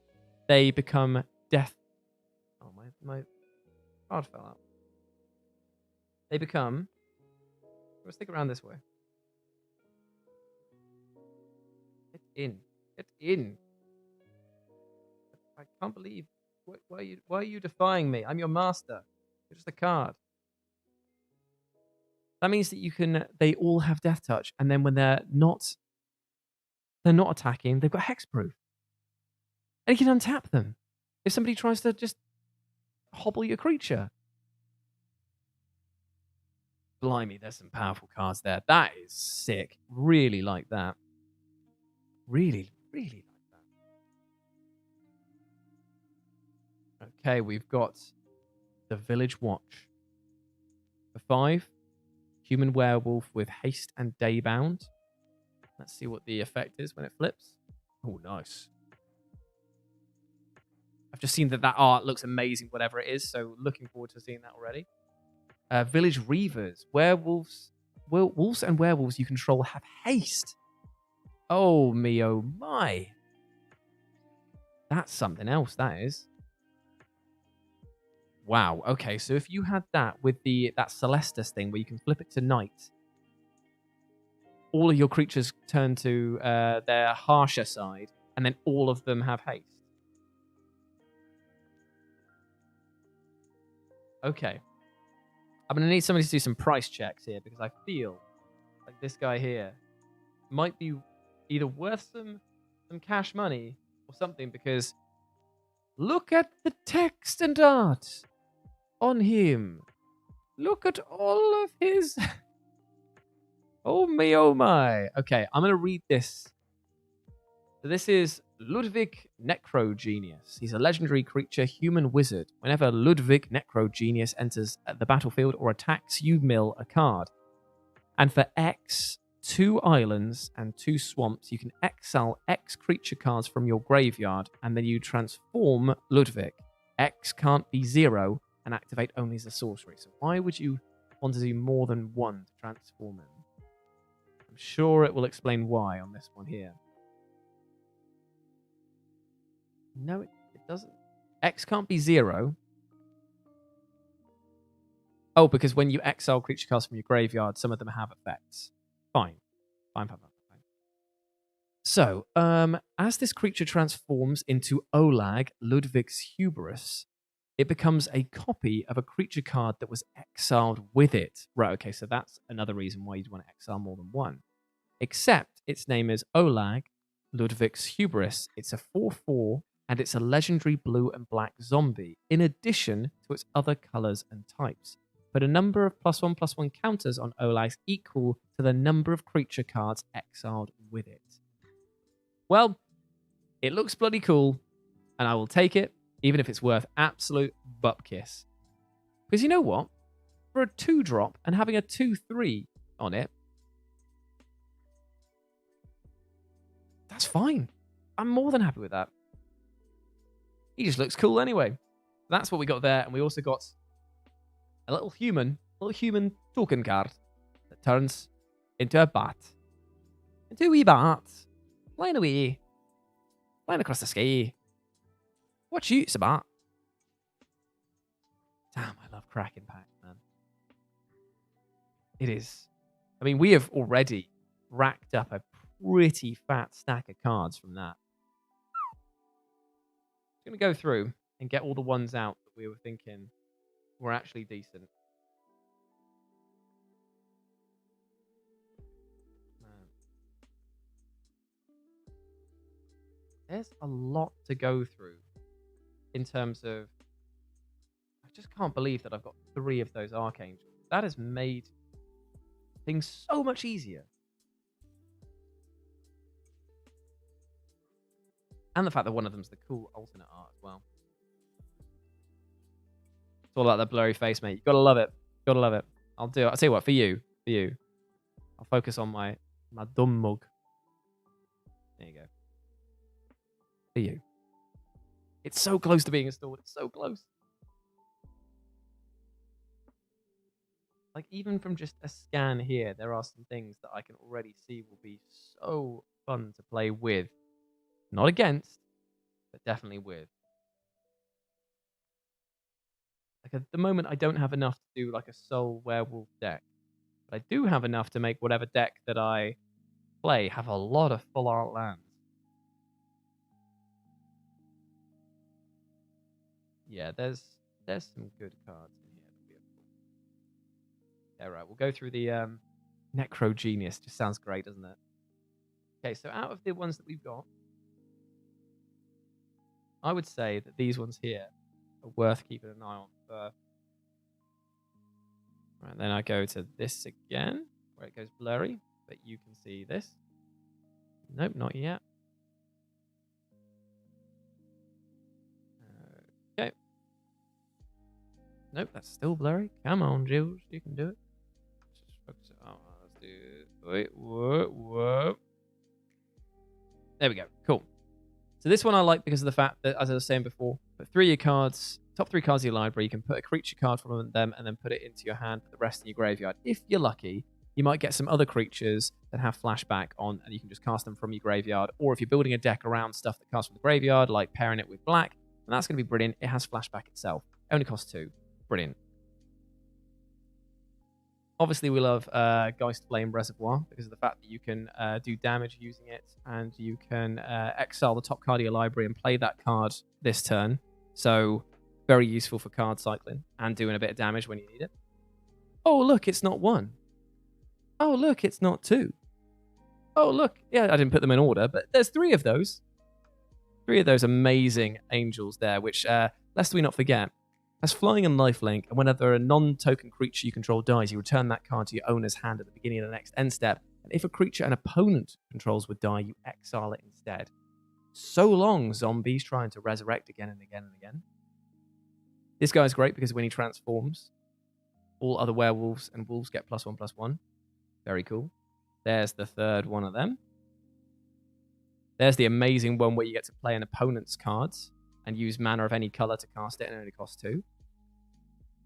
they become death. Oh, my card fell out. They become. Let's stick around this way. Get in. Get in. I can't believe. Why are you defying me? I'm your master. You're just a card. That means that they all have Death Touch, and then when they're not attacking, they've got Hexproof. And you can untap them if somebody tries to just hobble your creature. Blimey, there's some powerful cards there. That is sick. Really like that. Really, really like that. Okay, we've got the Village Watch. For 5, Human Werewolf with Haste and Daybound. Let's see what the effect is when it flips. Oh, nice. I've just seen that art looks amazing, whatever it is, so looking forward to seeing that already. Village Reavers. Wolves and werewolves you control have haste. Oh, me, oh, my. That's something else, that is. Wow, okay, so if you had that with that Celestus thing where you can flip it to night, all of your creatures turn to their harsher side, and then all of them have haste. Okay. I'm going to need somebody to do some price checks here because I feel like this guy here might be either worth some cash money or something, because look at the text and art on him. Look at all of his... Oh me, oh my. Okay, I'm going to read this. So this is Ludwig Necrogenius. He's a legendary creature, human wizard. Whenever Ludwig Necrogenius enters the battlefield or attacks, you mill a card. And for X, 2 islands and 2 swamps, you can exile X creature cards from your graveyard, and then you transform Ludwig. X can't be 0, and activate only as a sorcery. So why would you want to do more than one to transform him? I'm sure it will explain why on this one here. No, it doesn't. X can't be 0. Oh, because when you exile creature cards from your graveyard, some of them have effects. Fine. Fine. So, as this creature transforms into Olag, Ludwig's Hubris, it becomes a copy of a creature card that was exiled with it. Right, okay, so that's another reason why you'd want to exile more than one. Except its name is Olag, Ludwig's Hubris. It's a 4/4, and it's a legendary blue and black zombie, in addition to its other colors and types. Put a number of +1/+1 counters on Olags equal to the number of creature cards exiled with it. Well, it looks bloody cool, and I will take it, even if it's worth absolute bupkiss. Because you know what? For a 2-drop and having a 2/3 on it, that's fine. I'm more than happy with that. He just looks cool anyway. That's what we got there, and we also got a little human token card that turns into a bat. Into a wee bat. Flying away. Flying across the sky. Watch you, Sabat. Damn, I love Kraken packs, man. It is. I mean, we have already racked up a pretty fat stack of cards from that. I'm going to go through and get all the ones out that we were thinking were actually decent. There's a lot to go through in terms of... I just can't believe that I've got 3 of those Archangels. That has made things so much easier. And the fact that one of them's the cool alternate art as well. It's all about that blurry face, mate. You gotta love it. Gotta love it. I'll do it. I'll tell you what, for you. I'll focus on my dumb mug. There you go. For you. It's so close to being installed. It's so close. Like, even from just a scan here, there are some things that I can already see will be so fun to play with. Not against, but definitely with. Like, at the moment, I don't have enough to do like a soul werewolf deck. But I do have enough to make whatever deck that I play have a lot of full art lands. Yeah, there's some good cards in here. Yeah, right. We'll go through the Necro Genius. Just sounds great, doesn't it? Okay, so out of the ones that we've got, I would say that these ones here are worth keeping an eye on for. Right, then I go to this again, where it goes blurry, but you can see this. Nope, not yet. Okay. Nope, that's still blurry. Come on, Jules, you can do it. Just focus it. Oh, let's do it. Wait, whoa. There we go. Cool. So this one I like because of the fact that, as I was saying before, put 3 of your cards, top 3 cards of your library, you can put a creature card from them and then put it into your hand, put the rest in your graveyard. If you're lucky, you might get some other creatures that have flashback on, and you can just cast them from your graveyard. Or if you're building a deck around stuff that casts from the graveyard, like pairing it with black, and that's going to be brilliant. It has flashback itself. It only costs 2. Brilliant. Obviously, we love Geist Flame Reservoir because of the fact that you can do damage using it, and you can exile the top card of your library and play that card this turn. So, very useful for card cycling and doing a bit of damage when you need it. Oh, look, it's not 1. Oh, look, it's not 2. Oh, look. Yeah, I didn't put them in order, but there's 3 of those. 3 of those amazing angels there, which, lest we not forget, has flying and lifelink, and whenever a non-token creature you control dies, you return that card to your owner's hand at the beginning of the next end step. And if a creature an opponent controls would die, you exile it instead. So long, zombies trying to resurrect again and again and again. This guy's great because when he transforms, all other werewolves and wolves get +1/+1. Very cool. There's the third one of them. There's the amazing one where you get to play an opponent's cards and use mana of any color to cast it, and it only costs 2.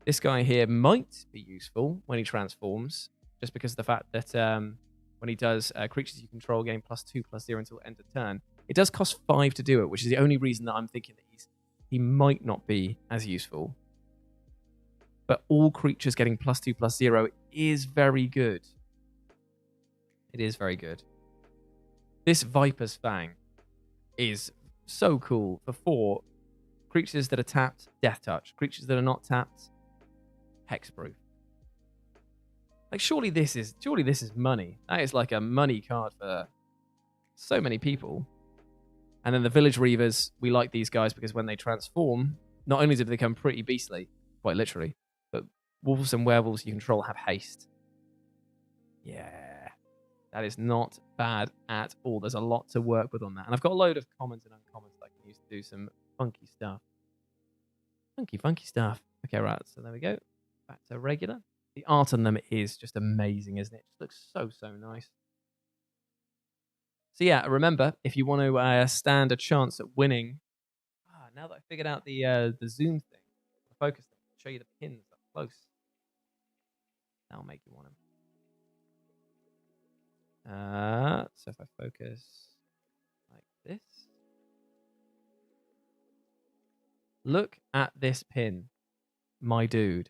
This guy here might be useful when he transforms, just because of the fact that when he does creatures you control gain +2/+0 until end of turn. It does cost 5 to do it, which is the only reason that I'm thinking that he might not be as useful. But all creatures getting +2/+0 is very good. It is very good. This Viper's Fang is so cool for 4 creatures that are tapped, Death Touch. Creatures that are not tapped, Hexproof. Like, surely this is money. That is like a money card for so many people. And then the Village Reavers, we like these guys because when they transform, not only do they become pretty beastly, quite literally, but wolves and werewolves you control have haste. Yeah, that is not bad at all. There's a lot to work with on that. And I've got a load of commons and uncommons that I can use to do some funky stuff. Funky stuff. Okay, right, so there we go. Back to regular. The art on them is just amazing, isn't it? It just looks so nice. So yeah, remember, if you want to stand a chance at winning, now that I figured out the zoom thing, the focus thing, I'll show you the pins up close. That'll make you want them. So if I focus like this, look at this pin, my dude.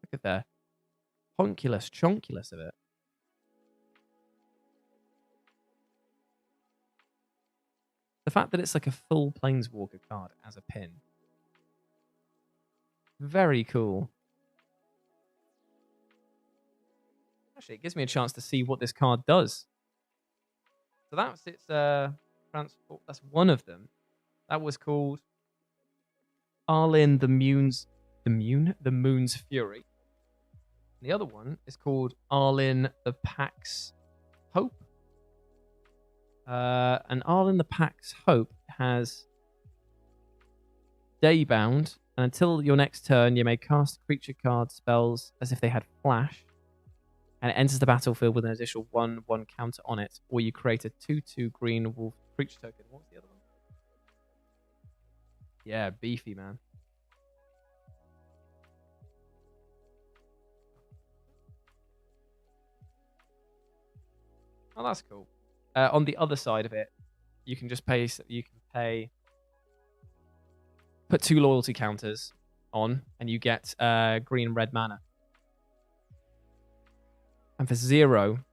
Look at the chonkulous of it. The fact that it's like a full Planeswalker card as a pin. Very cool. Actually, it gives me a chance to see what this card does. So that's its transport. That's one of them. That was called Arlinn the Moon's Fury. And the other one is called Arlinn the Pack's Hope. And Arlinn the Pack's Hope has Daybound, and until your next turn, you may cast creature card spells as if they had flash, and it enters the battlefield with an additional 1/1 counter on it, or you create a 2/2 green wolf creature token. What's the other one? Yeah, beefy, man. Oh, that's cool. On the other side of it, you can just pay. You can pay. Put 2 loyalty counters on, and you get green and red mana. And for 0,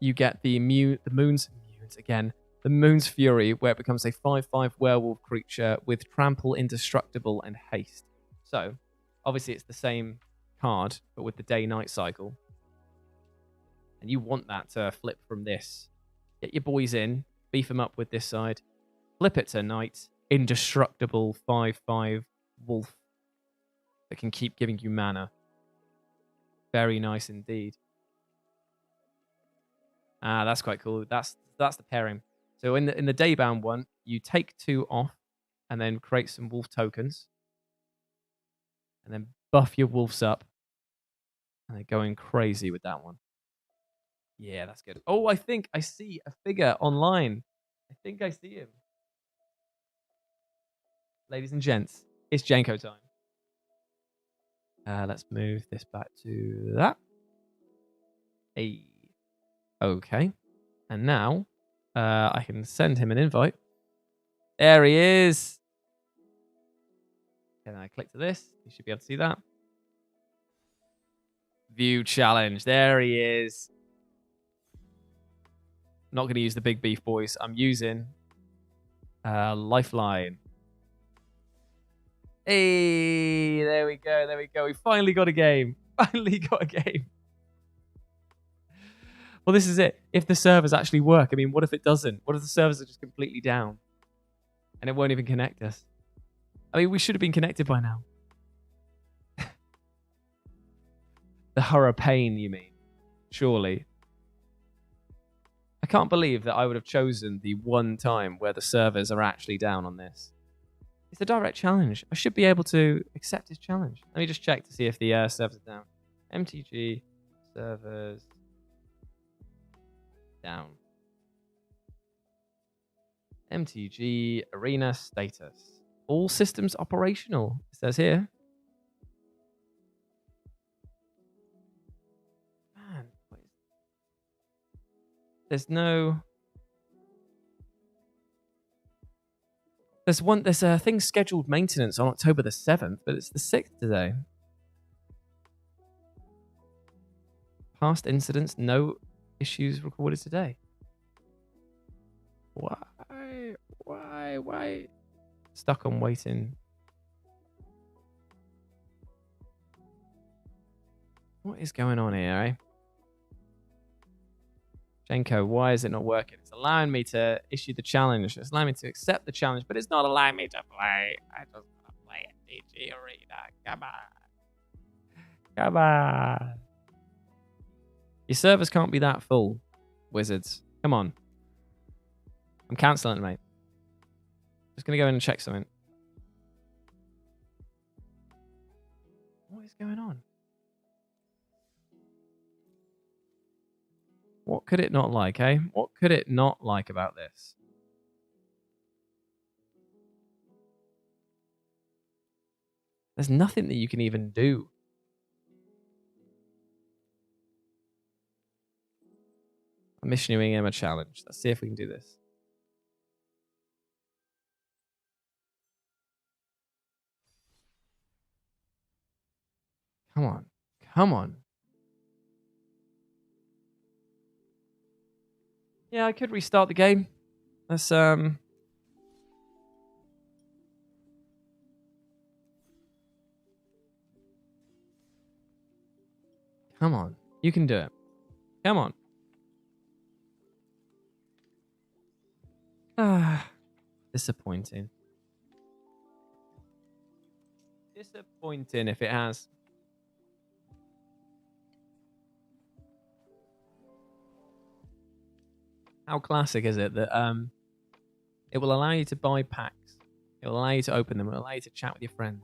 you get the Moon's Fury, where it becomes a 5/5 werewolf creature with trample, indestructible, and haste. So, obviously, it's the same card, but with the day-night cycle. And you want that to flip from this. Get your boys in, beef them up with this side, flip it to night, indestructible 5/5 wolf that can keep giving you mana. Very nice indeed. That's quite cool. That's the pairing. So in the Daybound one, you take 2 off and then create some wolf tokens. And then buff your wolves up. And they're going crazy with that one. Yeah, that's good. Oh, I think I see a figure online. I think I see him. Ladies and gents, it's Jenko time. Let's move this back to that. Hey. Okay. And now, I can send him an invite. There he is. And I click to this. You should be able to see that. View challenge. There he is. Not going to use the big beef boys. I'm using Lifeline. Hey, there we go. There we go. We finally got a game. Finally got a game. Well, this is it. If the servers actually work, I mean, what if it doesn't? What if the servers are just completely down and it won't even connect us? I mean, we should have been connected by now. The hurricane, you mean? Surely. I can't believe that I would have chosen the one time where the servers are actually down on this. It's a direct challenge. I should be able to accept his challenge. Let me just check to see if the servers are down. MTG servers down. MTG Arena status. All systems operational, it says here. Man, there's no... There's a thing scheduled maintenance on October the 7th, but it's the 6th today. Past incidents, no issues recorded today. Why? Stuck on waiting. What is going on here, eh? Jenko, why is it not working? It's allowing me to issue the challenge. It's allowing me to accept the challenge, but it's not allowing me to play. I just want to play MTG Arena. Come on. Come on. Your servers can't be that full, wizards. Come on. I'm cancelling it, mate. Just going to go in and check something. What is going on? What could it not like, eh? What could it not like about this? There's nothing that you can even do. I'm issuing him a challenge. Let's see if we can do this. Come on. Come on. Yeah, I could restart the game. Let's Come on. You can do it. Come on. Ah, disappointing. Disappointing if it has. How classic is it that it will allow you to buy packs. It will allow you to open them. It will allow you to chat with your friends.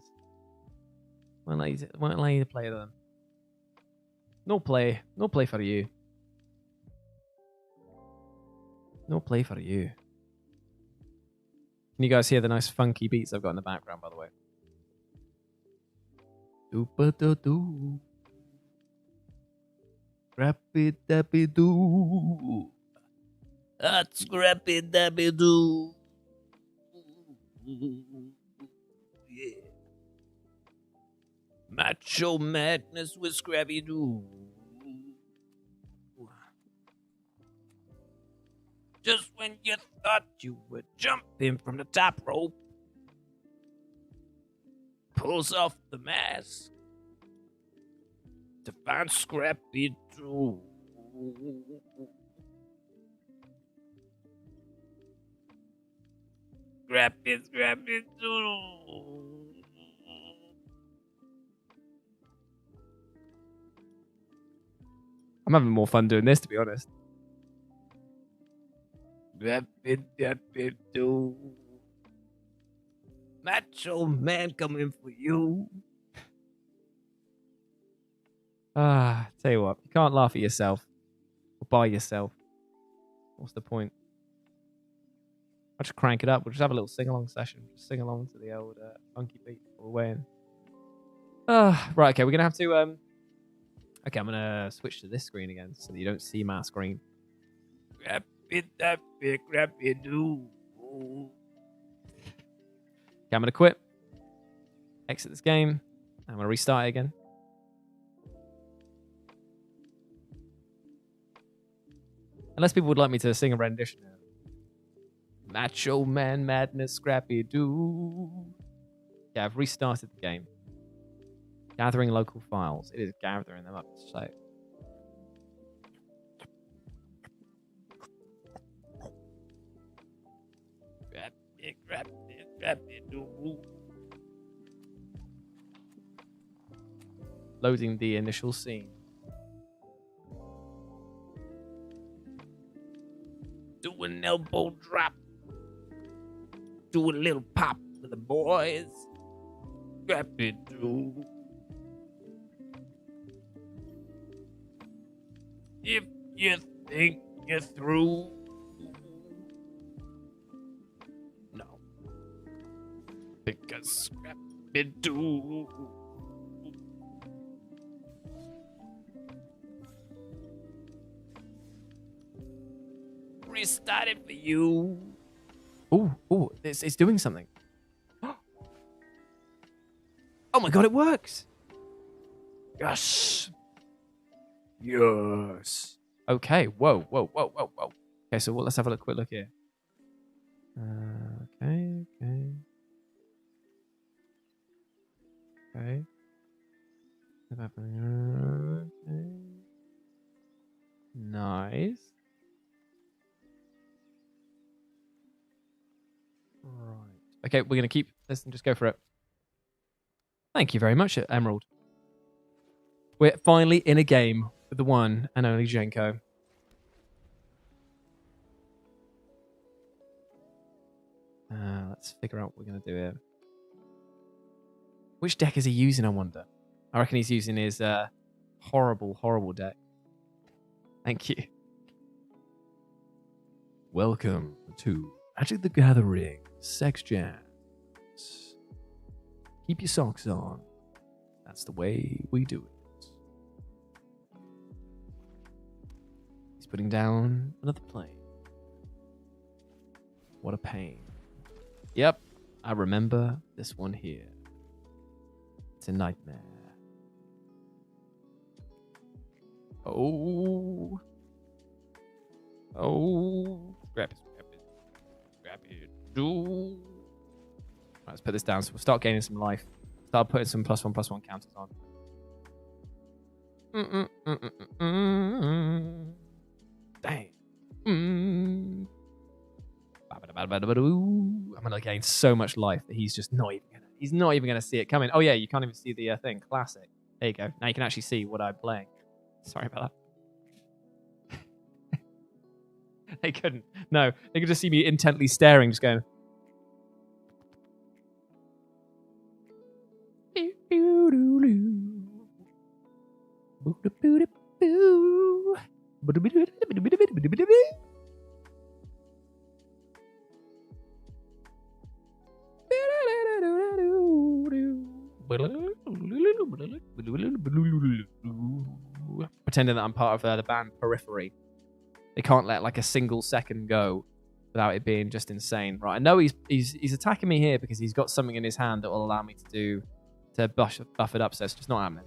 It won't allow you to play them. No play for you. No play for you. Can you guys hear the nice funky beats I've got in the background, by the way? Do-ba-da-do. Scrappy-dappy-doo. Scrappy-dappy-doo. Yeah. Macho madness with Scrappy-Doo. Just when you thought you were jumping from the top rope, pulls off the mask to find Scrappy-Doo. Scrappy-Doo. I'm having more fun doing this, to be honest. Scrappy-Doo. Macho man coming for you. Tell you what, you can't laugh at yourself or by yourself. What's the point? I'll just crank it up. We'll just have a little sing-along session. Just sing along to the old funky beat before we're weighing. Right, okay, we're going to have to... Okay, I'm going to switch to this screen again so that you don't see my screen. Scrappy-Doo. Okay, I'm going to quit. Exit this game. I'm going to restart it again. Unless people would like me to sing a rendition. Macho Man Madness Scrappy-Doo. Yeah, I've restarted the game. Gathering local files. It is gathering them up. So. Scrappy-Doo. Loading the initial scene. Do an elbow drop. Do a little pop for the boys. Scrappy-Doo. If you think you're through, Scrappy-Doo. Restart it for you. Oh, it's doing something. Oh my god, it works. Yes. Yes. Okay. Whoa. Okay, so let's have a quick look here. Okay. Okay. Nice. Right. Okay, we're gonna keep this and just go for it. Thank you very much, Emerald. We're finally in a game with the one and only Jenko. Let's figure out what we're going to do here. Which deck is he using, I wonder? I reckon he's using his horrible deck. Thank you. Welcome to Magic the Gathering Sex Jams. Keep your socks on. That's the way we do it. He's putting down another plane. What a pain. Yep, I remember this one here. It's a nightmare. Oh. Grab it. Do. Right, let's put this down so we'll start gaining some life. Start putting some +1/+1 counters on. Dang. I'm gonna gain so much life that he's just not even gonna see it coming. Oh yeah, you can't even see the thing. Classic. There you go. Now you can actually see what I'm playing. Sorry about that. They couldn't. No, they could just see me intently staring, just going. Pretending that I'm part of the band Periphery. They can't let like a single second go without it being just insane. Right, I know he's attacking me here because he's got something in his hand that will allow me to buff it up, so it's just not happening.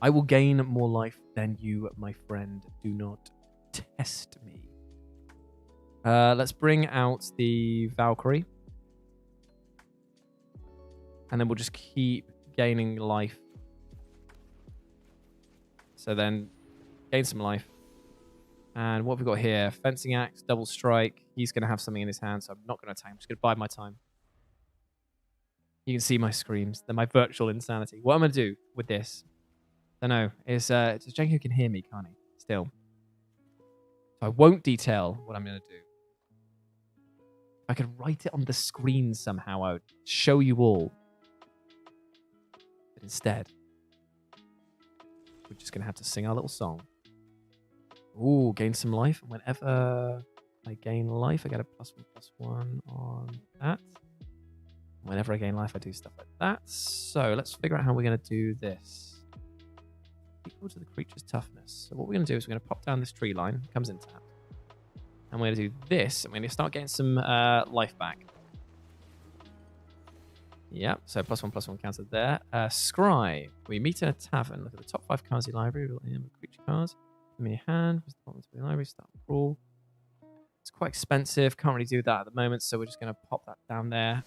I will gain more life than you, my friend. Do not test me. Let's bring out the Valkyrie. And then we'll just keep gaining life. So then, gain some life. And what have we got here? Fencing Axe, Double Strike. He's going to have something in his hand, so I'm not going to attack. I'm just going to bide my time. You can see my screams. They're my virtual insanity. What I'm going to do with this, I don't know, is Jenko can hear me, can't he? Still. So I won't detail what I'm going to do. If I could write it on the screen somehow, I would show you all. But instead, we're just going to have to sing our little song. Ooh, gain some life. Whenever I gain life, I get a +1/+1 on that. Whenever I gain life, I do stuff like that. So let's figure out how we're going to do this. Equal to the creature's toughness. So what we're going to do is we're going to pop down this tree line. It comes in tap. And we're going to do this. And we're going to start getting some life back. Yep, so +1/+1 counter there. Scry. We meet in a tavern. Look at the top 5 cards of your library. We'll name creature cards. Give me your hand. Where's the bottom of the library? Start brawl. It's quite expensive. Can't really do that at the moment, so we're just going to pop that down there.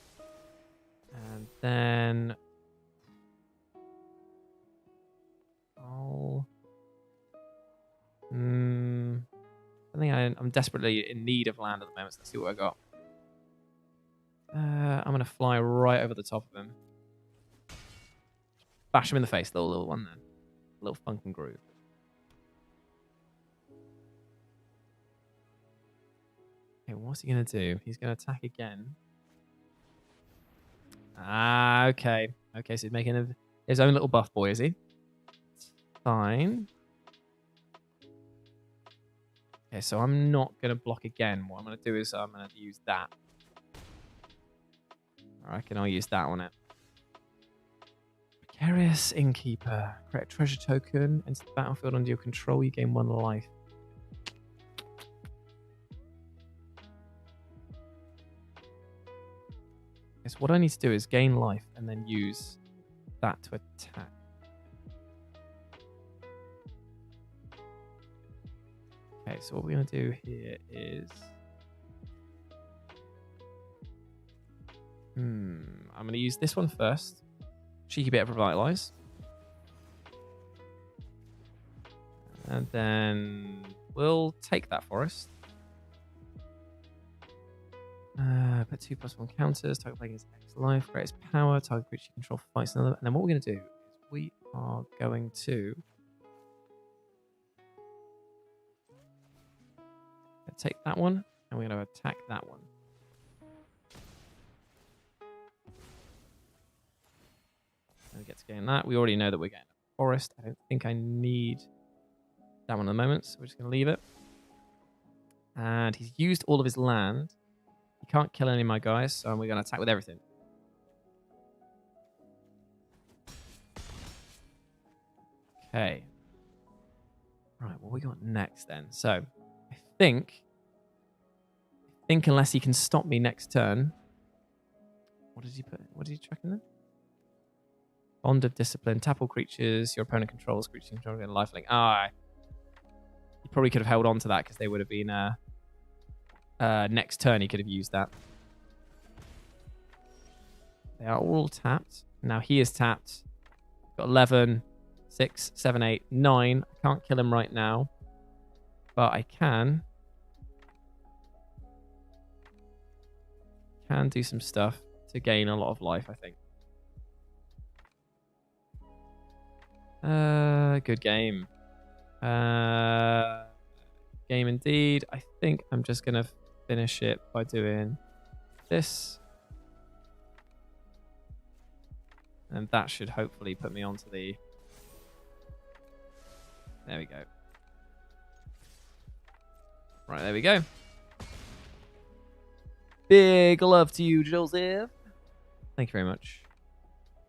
And then I think I'm desperately in need of land at the moment, so let's see what I got. I'm going to fly right over the top of him. Bash him in the face, the little one then. Little funk and groove. Okay, what's he going to do? He's going to attack again. Okay. Okay, so he's making his own little buff boy, is he? Fine. Okay, so I'm not going to block again. What I'm going to do is I'm going to use that. I reckon I'll use that on it. Precarious Innkeeper. Create a treasure token. Enter the battlefield under your control. You gain 1 life. Guess what I need to do is gain life and then use that to attack. Okay, so what we're going to do here is... I'm going to use this one first. Cheeky bit of Revitalize. And then we'll take that forest. Put 2+1 counters. Target player gets X life. Greatest power. Target creature you control fights another. And then what we're going to do is we are going to take that one. And we're going to attack that one. And we get to gain that. We already know that we're getting a forest. I don't think I need that one at the moment, so we're just going to leave it. And he's used all of his land. He can't kill any of my guys, so we're going to attack with everything. Okay. Right, what we got next then? So, I think unless he can stop me next turn... What did he put? What did he chuck in there? Bond of Discipline. Tap all creatures your opponent controls. Creatures you control get lifelink. He probably could have held on to that because they would have been... next turn he could have used that. They are all tapped. Now he is tapped. Got 11, 6, 7, 8, 9. I can't kill him right now. But I can do some stuff to gain a lot of life, I think. Good game. Game indeed. I think I'm just going to finish it by doing this. And that should hopefully put me onto the... There we go. Right, there we go. Big love to you, Joseph. Thank you very much.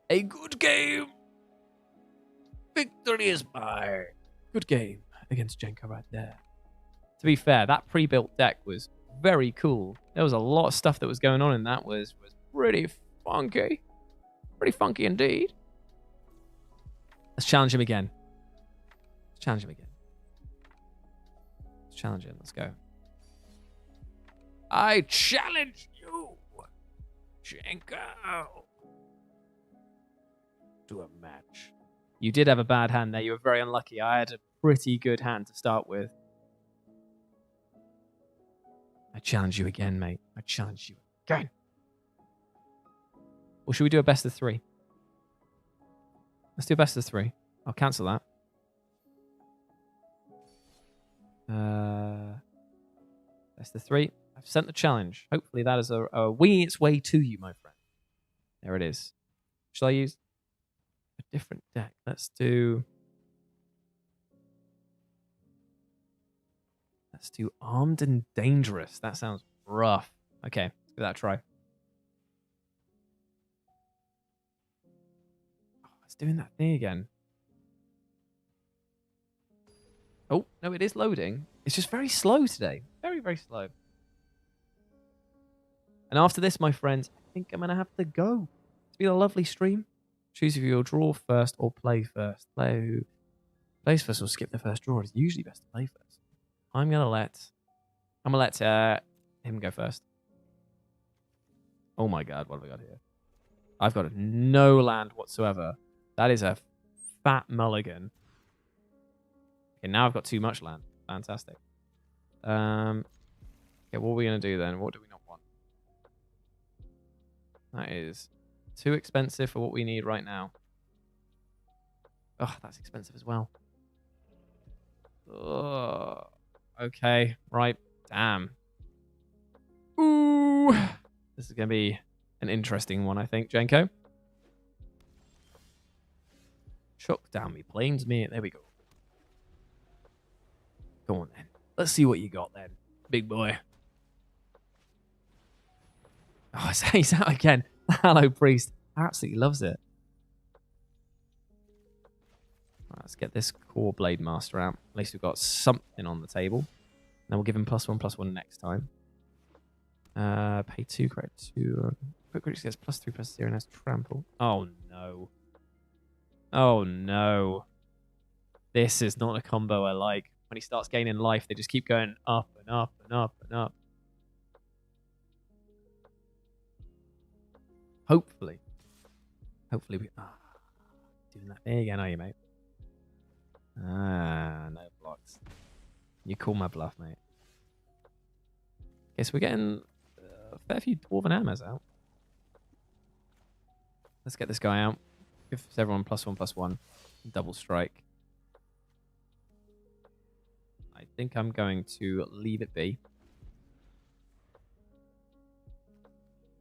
A good game. Victory is mine. Good game against Jenko right there. To be fair, that pre-built deck was very cool. There was a lot of stuff that was going on in that was pretty funky. Pretty funky indeed. Let's challenge him again. Let's challenge him again. Let's challenge him. Let's go. I challenge you, Jenko, to a match. You did have a bad hand there. You were very unlucky. I had a pretty good hand to start with. I challenge you again, mate. I challenge you again. Or should we do a best of 3? Let's do a best of 3. I'll cancel that. Best of 3. I've sent the challenge. Hopefully that is a winging its way to you, my friend. There it is. Shall I use a different deck? Let's do Armed and Dangerous. That sounds rough. Okay, let's give that a try. Oh, it's doing that thing again. Oh, no, it is loading. It's just very slow today. Very, very slow. And after this, my friends, I think I'm going to have to go. It's been a lovely stream. Choose if you'll draw first or play first. Player who plays first will skip the first draw. It's usually best to play first. I'm going to let him go first. Oh my god, what have I got here? I've got no land whatsoever. That is a fat mulligan. Okay, now I've got too much land. Fantastic. Okay, what are we going to do then? What do we not want? That is too expensive for what we need right now. Oh, that's expensive as well. Oh, okay, right. Damn. Ooh. This is going to be an interesting one, I think, Jenko. Chuck down me planes, mate. There we go. Go on, then. Let's see what you got, then, big boy. Oh, he's out again. Hallow Priest absolutely loves it. Right, let's get this core Blade Master out. At least we've got something on the table. Then we'll give him +1/+1 next time. Pay 2, create 2. Quick creature gets +3/+0 and has trample. Oh no. Oh no. This is not a combo I like. When he starts gaining life, they just keep going up and up and up and up. Hopefully. Hopefully we... doing that thing again, are you, mate? No blocks. You call my bluff, mate. Okay, so we're getting a fair few Dwarven Hammers out. Let's get this guy out. Give everyone +1/+1. Double strike. I think I'm going to leave it be.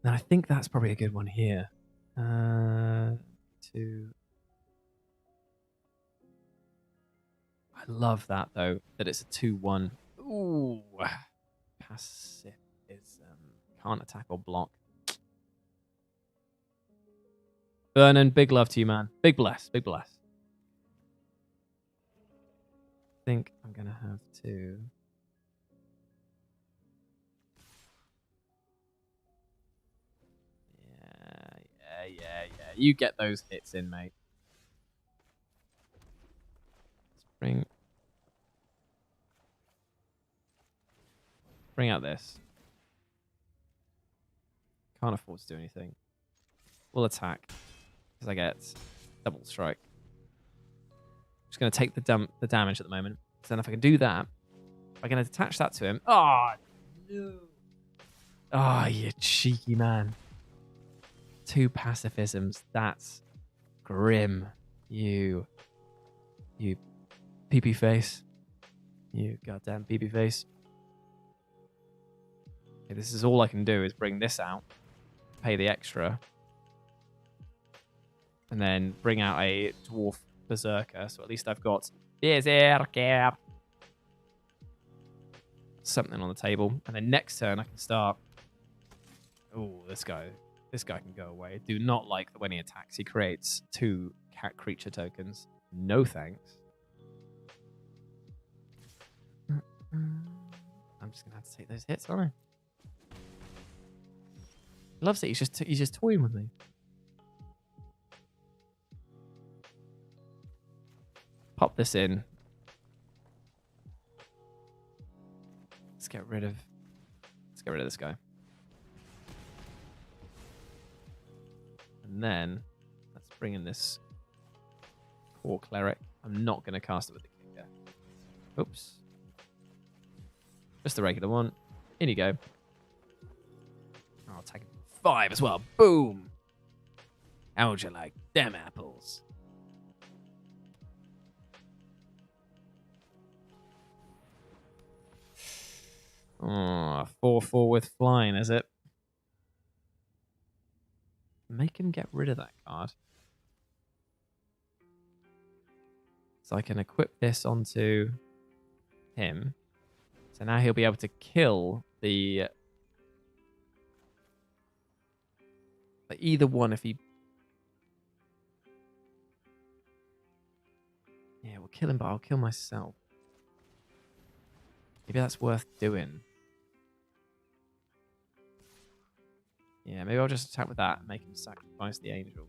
And I think that's probably a good one here. 2. I love that, though, that it's a 2/1. Ooh. Pacifism. Can't attack or block. Vernon, big love to you, man. Big bless. Big bless. I think I'm going to have to... Yeah. You get those hits in, mate. Let's bring out this. Can't afford to do anything. We'll attack because I get double strike. Just going to take the damage at the moment. So then if I can do that, I can attach that to him. Oh, no. Oh, you cheeky man. 2 pacifisms. That's grim. You pee-pee face. You goddamn pee-pee face. Okay, this is all I can do is bring this out, pay the extra, and then bring out a Dwarf Berserker. So at least I've got Berserker. Something on the table. And then next turn I can start... Oh, this guy can go away. I do not like that when he attacks, he creates 2 cat creature tokens. No thanks. I'm just going to have to take those hits, aren't I? He loves it. He's just toying with me. Pop this in. Let's get rid of this guy. And then let's bring in this core cleric. I'm not going to cast it with the kicker. Oops. Just the regular one. In you go. I'll take 5 as well. Boom. How would you like them apples? Oh, 4/4 with flying, is it? Make him get rid of that card. So I can equip this onto him. So now he'll be able to kill the... either one if he... Yeah, we'll kill him, but I'll kill myself. Maybe that's worth doing. Yeah, maybe I'll just attack with that and make him sacrifice the angel.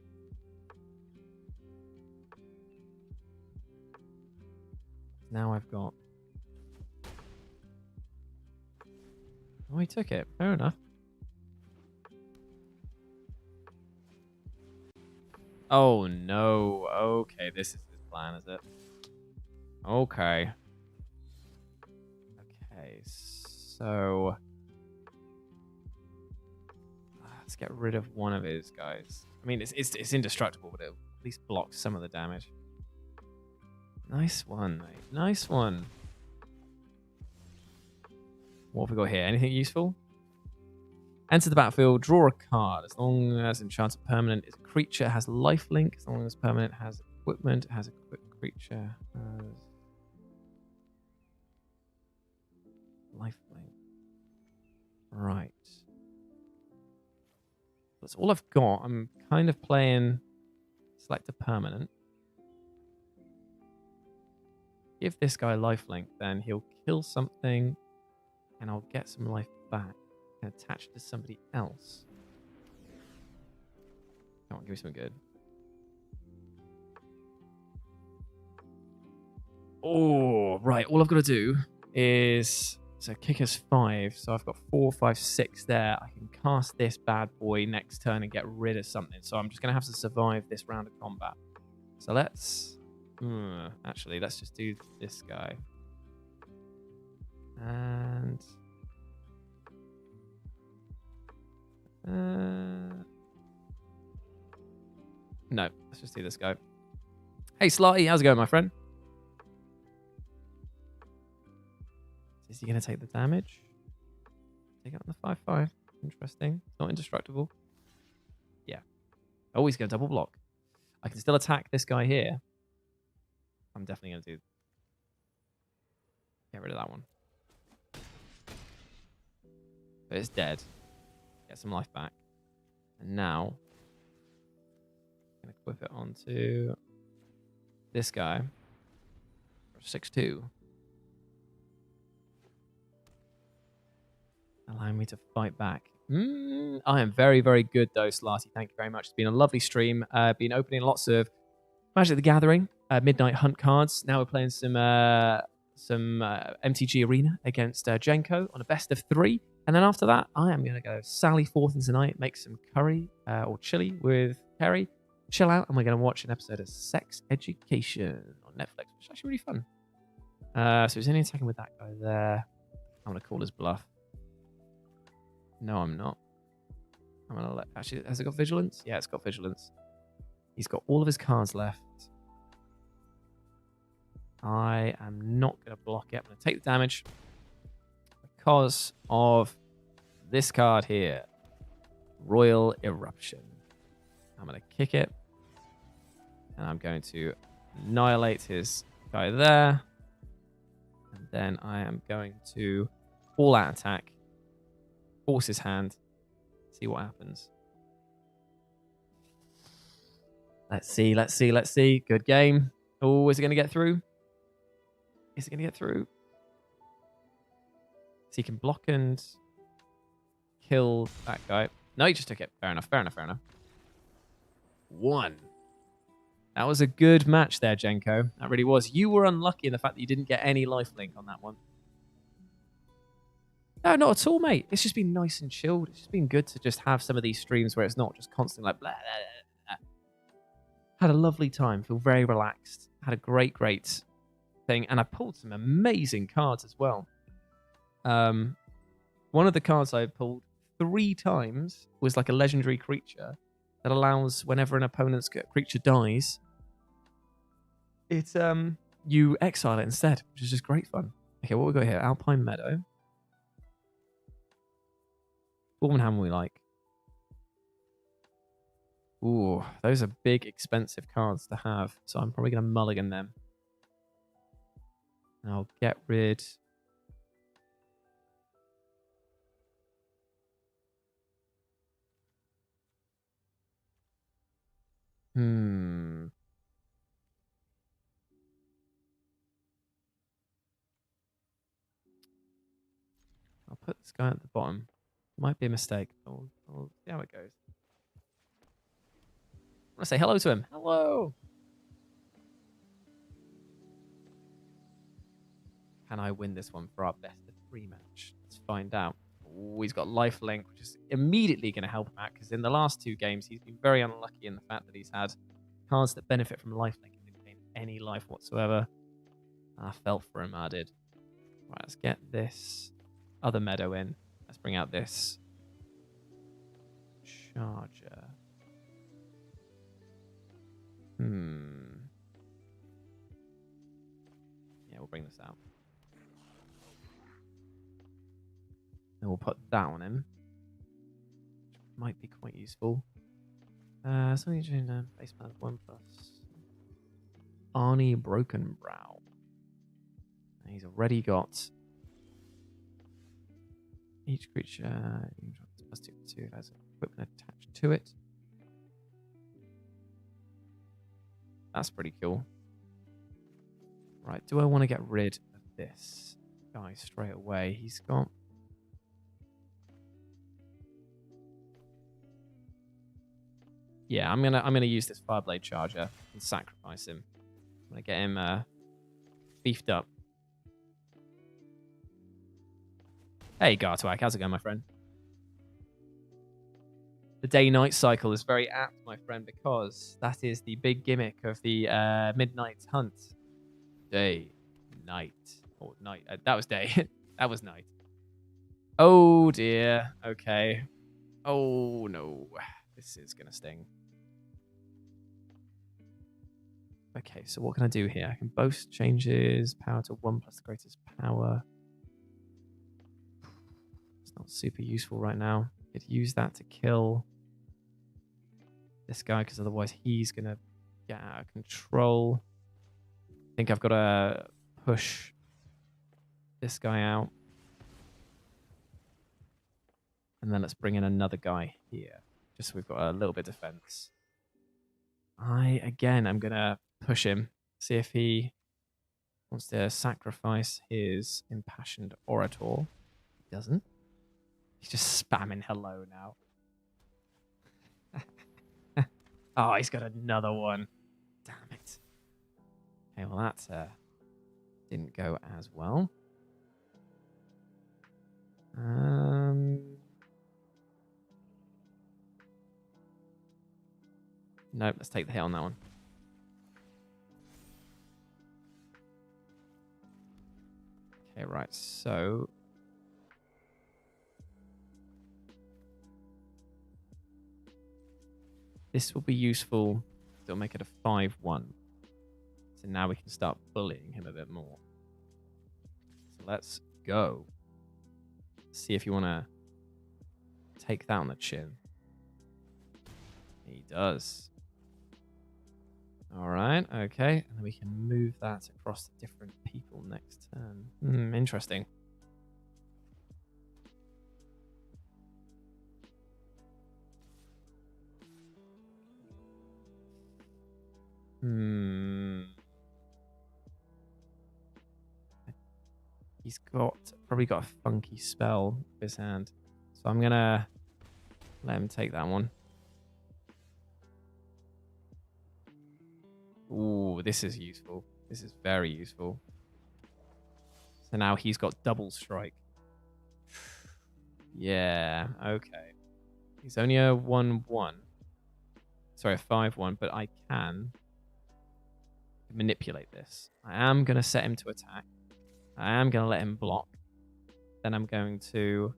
Now I've got... Oh, he took it. Fair enough. Oh, no. Okay, this is his plan, is it? Okay. Okay, so... Let's get rid of one of his guys. I mean, it's indestructible, but it'll at least block some of the damage. Nice one, mate. Nice one. What have we got here? Anything useful? Enter the battlefield, draw a card. As long as enchanted permanent is a creature, has lifelink. As long as permanent has equipment, has equipped creature, has lifelink. Right. That's all I've got. I'm kind of playing select a permanent. Give this guy lifelink, then he'll kill something, and I'll get some life back and attach it to somebody else. Come on, give me something good. Oh, right. All I've got to do is... So kicker's 5, so I've got 4, 5, 6 there. I can cast this bad boy next turn and get rid of something. So I'm just going to have to survive this round of combat. So let's... actually, let's just do this guy. And... no, let's just do this guy. Hey, Slotty, how's it going, my friend? Is he going to take the damage? Take out on the 5/5. Interesting. Not indestructible. Yeah. Oh, he's going to double block. I can still attack this guy here. I'm definitely going to do... Get rid of that one. But it's dead. Get some life back. And now... I'm going to equip it onto... this guy. 6/2. Allowing me to fight back. I am very, very good, though, Slarty. Thank you very much. It's been a lovely stream. Been opening lots of Magic the Gathering, Midnight Hunt cards. Now we're playing some MTG Arena against Jenko on a best of 3. And then after that, I am going to go sally forth into the night, make some curry or chili with Kerry, chill out, and we're going to watch an episode of Sex Education on Netflix, which is actually really fun. So he's only attacking with that guy there. I'm going to call his bluff. No, I'm not. I'm going to let... Actually, has it got Vigilance? Yeah, it's got Vigilance. He's got all of his cards left. I am not going to block it. I'm going to take the damage because of this card here. Royal Eruption. I'm going to kick it. And I'm going to annihilate his guy there. And then I am going to all-out attack. Force his hand. See what happens. Let's see, let's see, let's see. Good game. Oh, is it going to get through? Is it going to get through? So he can block and kill that guy. No, he just took it. Fair enough, fair enough, fair enough. 1. That was a good match there, Jenko. That really was. You were unlucky in the fact that you didn't get any lifelink on that one. No, not at all, mate. It's just been nice and chilled. It's just been good to just have some of these streams where it's not just constantly like blah, blah, blah, blah. Had a lovely time. Feel very relaxed. Had a great, great thing. And I pulled some amazing cards as well. One of the cards I pulled 3 times was like a legendary creature that allows whenever an opponent's creature dies, it you exile it instead, which is just great fun. Okay, what we got here? Alpine Meadow. Gormanham we like. Ooh, those are big, expensive cards to have. So I'm probably going to mulligan them. And I'll get rid... I'll put this guy at the bottom. Might be a mistake. I'll see how it goes. I want to say hello to him. Hello! Can I win this one for our best of 3 match? Let's find out. Oh, he's got lifelink, which is immediately going to help him out, because in the last 2 games, he's been very unlucky in the fact that he's had cards that benefit from lifelink and didn't gain any life whatsoever. I felt for him, I did. Right, let's get this other meadow in. Let's bring out this charger. Yeah, we'll bring this out. Then we'll put that one in. Which might be quite useful. Something to do base plan 1+. Arnie Broken Brow. And he's already got each creature +2/2 has Equipment attached to it. That's pretty cool. Right, do I want to get rid of this guy straight away? He's got... Yeah, I'm gonna use this Fireblade Charger and sacrifice him. I'm gonna get him beefed up. Hey, Gartwag, how's it going, my friend? The day-night cycle is very apt, my friend, because that is the big gimmick of the midnight hunt. Day, night, or night. That was day. That was night. Oh dear. Okay. Oh no. This is gonna sting. Okay, so what can I do here? I can boast changes power to 1 plus the greatest power. It's not super useful right now. Could use that to kill this guy because otherwise he's gonna get out of control. I think I've got to push this guy out. And then let's bring in another guy here. Just so we've got a little bit of defense. Again, I'm going to push him. See if he wants to sacrifice his Impassioned Orator. He doesn't. He's just spamming hello now. Oh, he's got another one. Damn it. Okay, well, that didn't go as well. Nope, let's take the hit on that one. Okay, right, so... This will be useful. It'll make it a 5-1. So now we can start bullying him a bit more. So let's go. See if you want to take that on the chin. He does. All right, okay. And then we can move that across to different people next turn. Interesting. He's probably got a funky spell in his hand. So I'm going to let him take that one. Ooh, this is useful. This is very useful. So now he's got double strike. Yeah, okay. He's only a 1-1. Sorry, a 5-1, but I can manipulate this. I am going to set him to attack. I am going to let him block. Then I'm going to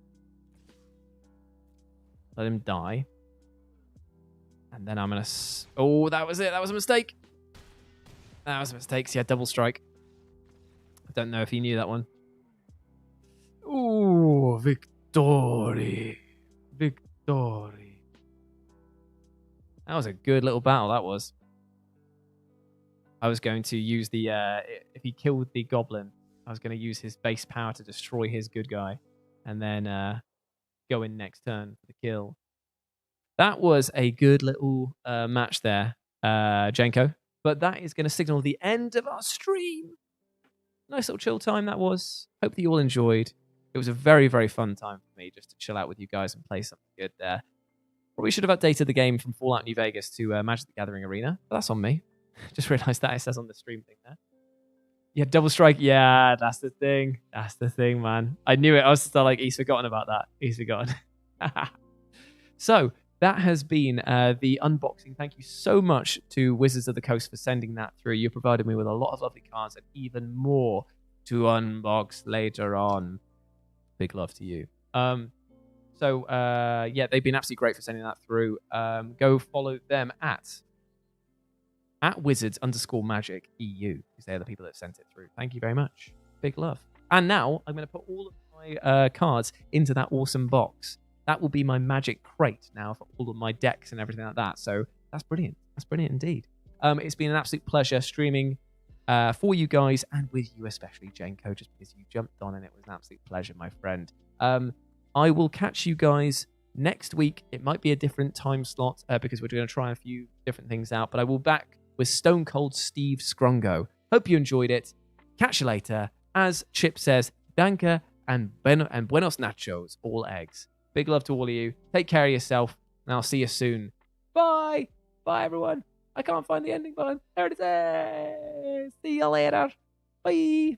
let him die. And then I'm going to... Oh, that was it. That was a mistake. That was a mistake. So, yeah, double strike. I don't know if he knew that one. Ooh, victory. Victory. That was a good little battle, that was. I was going to use the... if he killed the goblin, I was going to use his base power to destroy his good guy. And then go in next turn for the kill. That was a good little match there, Jenko. But that is going to signal the end of our stream. Nice little chill time that was. Hope that you all enjoyed. It was a very, very fun time for me just to chill out with you guys and play something good there. Probably should have updated the game from Fallout New Vegas to Magic the Gathering Arena. But that's on me. Just realized that it says on the stream thing there. Yeah, double strike. Yeah, that's the thing. That's the thing, man. I knew it. I was still like, he's forgotten about that. He's forgotten. So, that has been the unboxing. Thank you so much to Wizards of the Coast for sending that through. You provided me with a lot of lovely cards and even more to unbox later on. Big love to you. Yeah, they've been absolutely great for sending that through. Go follow them at Wizards_Magic EU because they're the people that sent it through. Thank you very much. Big love. And now I'm going to put all of my cards into that awesome box. That will be my magic crate now for all of my decks and everything like that. So that's brilliant. That's brilliant indeed. It's been an absolute pleasure streaming for you guys and with you especially, Jenko, just because you jumped on and it was an absolute pleasure, my friend. I will catch you guys Next week, it might be a different time slot because we're going to try a few different things out. But I will back with Stone Cold Steve Scrongo. Hope you enjoyed it. Catch you later. As Chip says, danke and buenos nachos, all eggs. Big love to all of you. Take care of yourself, and I'll see you soon. Bye. Bye, everyone. I can't find the ending button. There it is. See you later. Bye.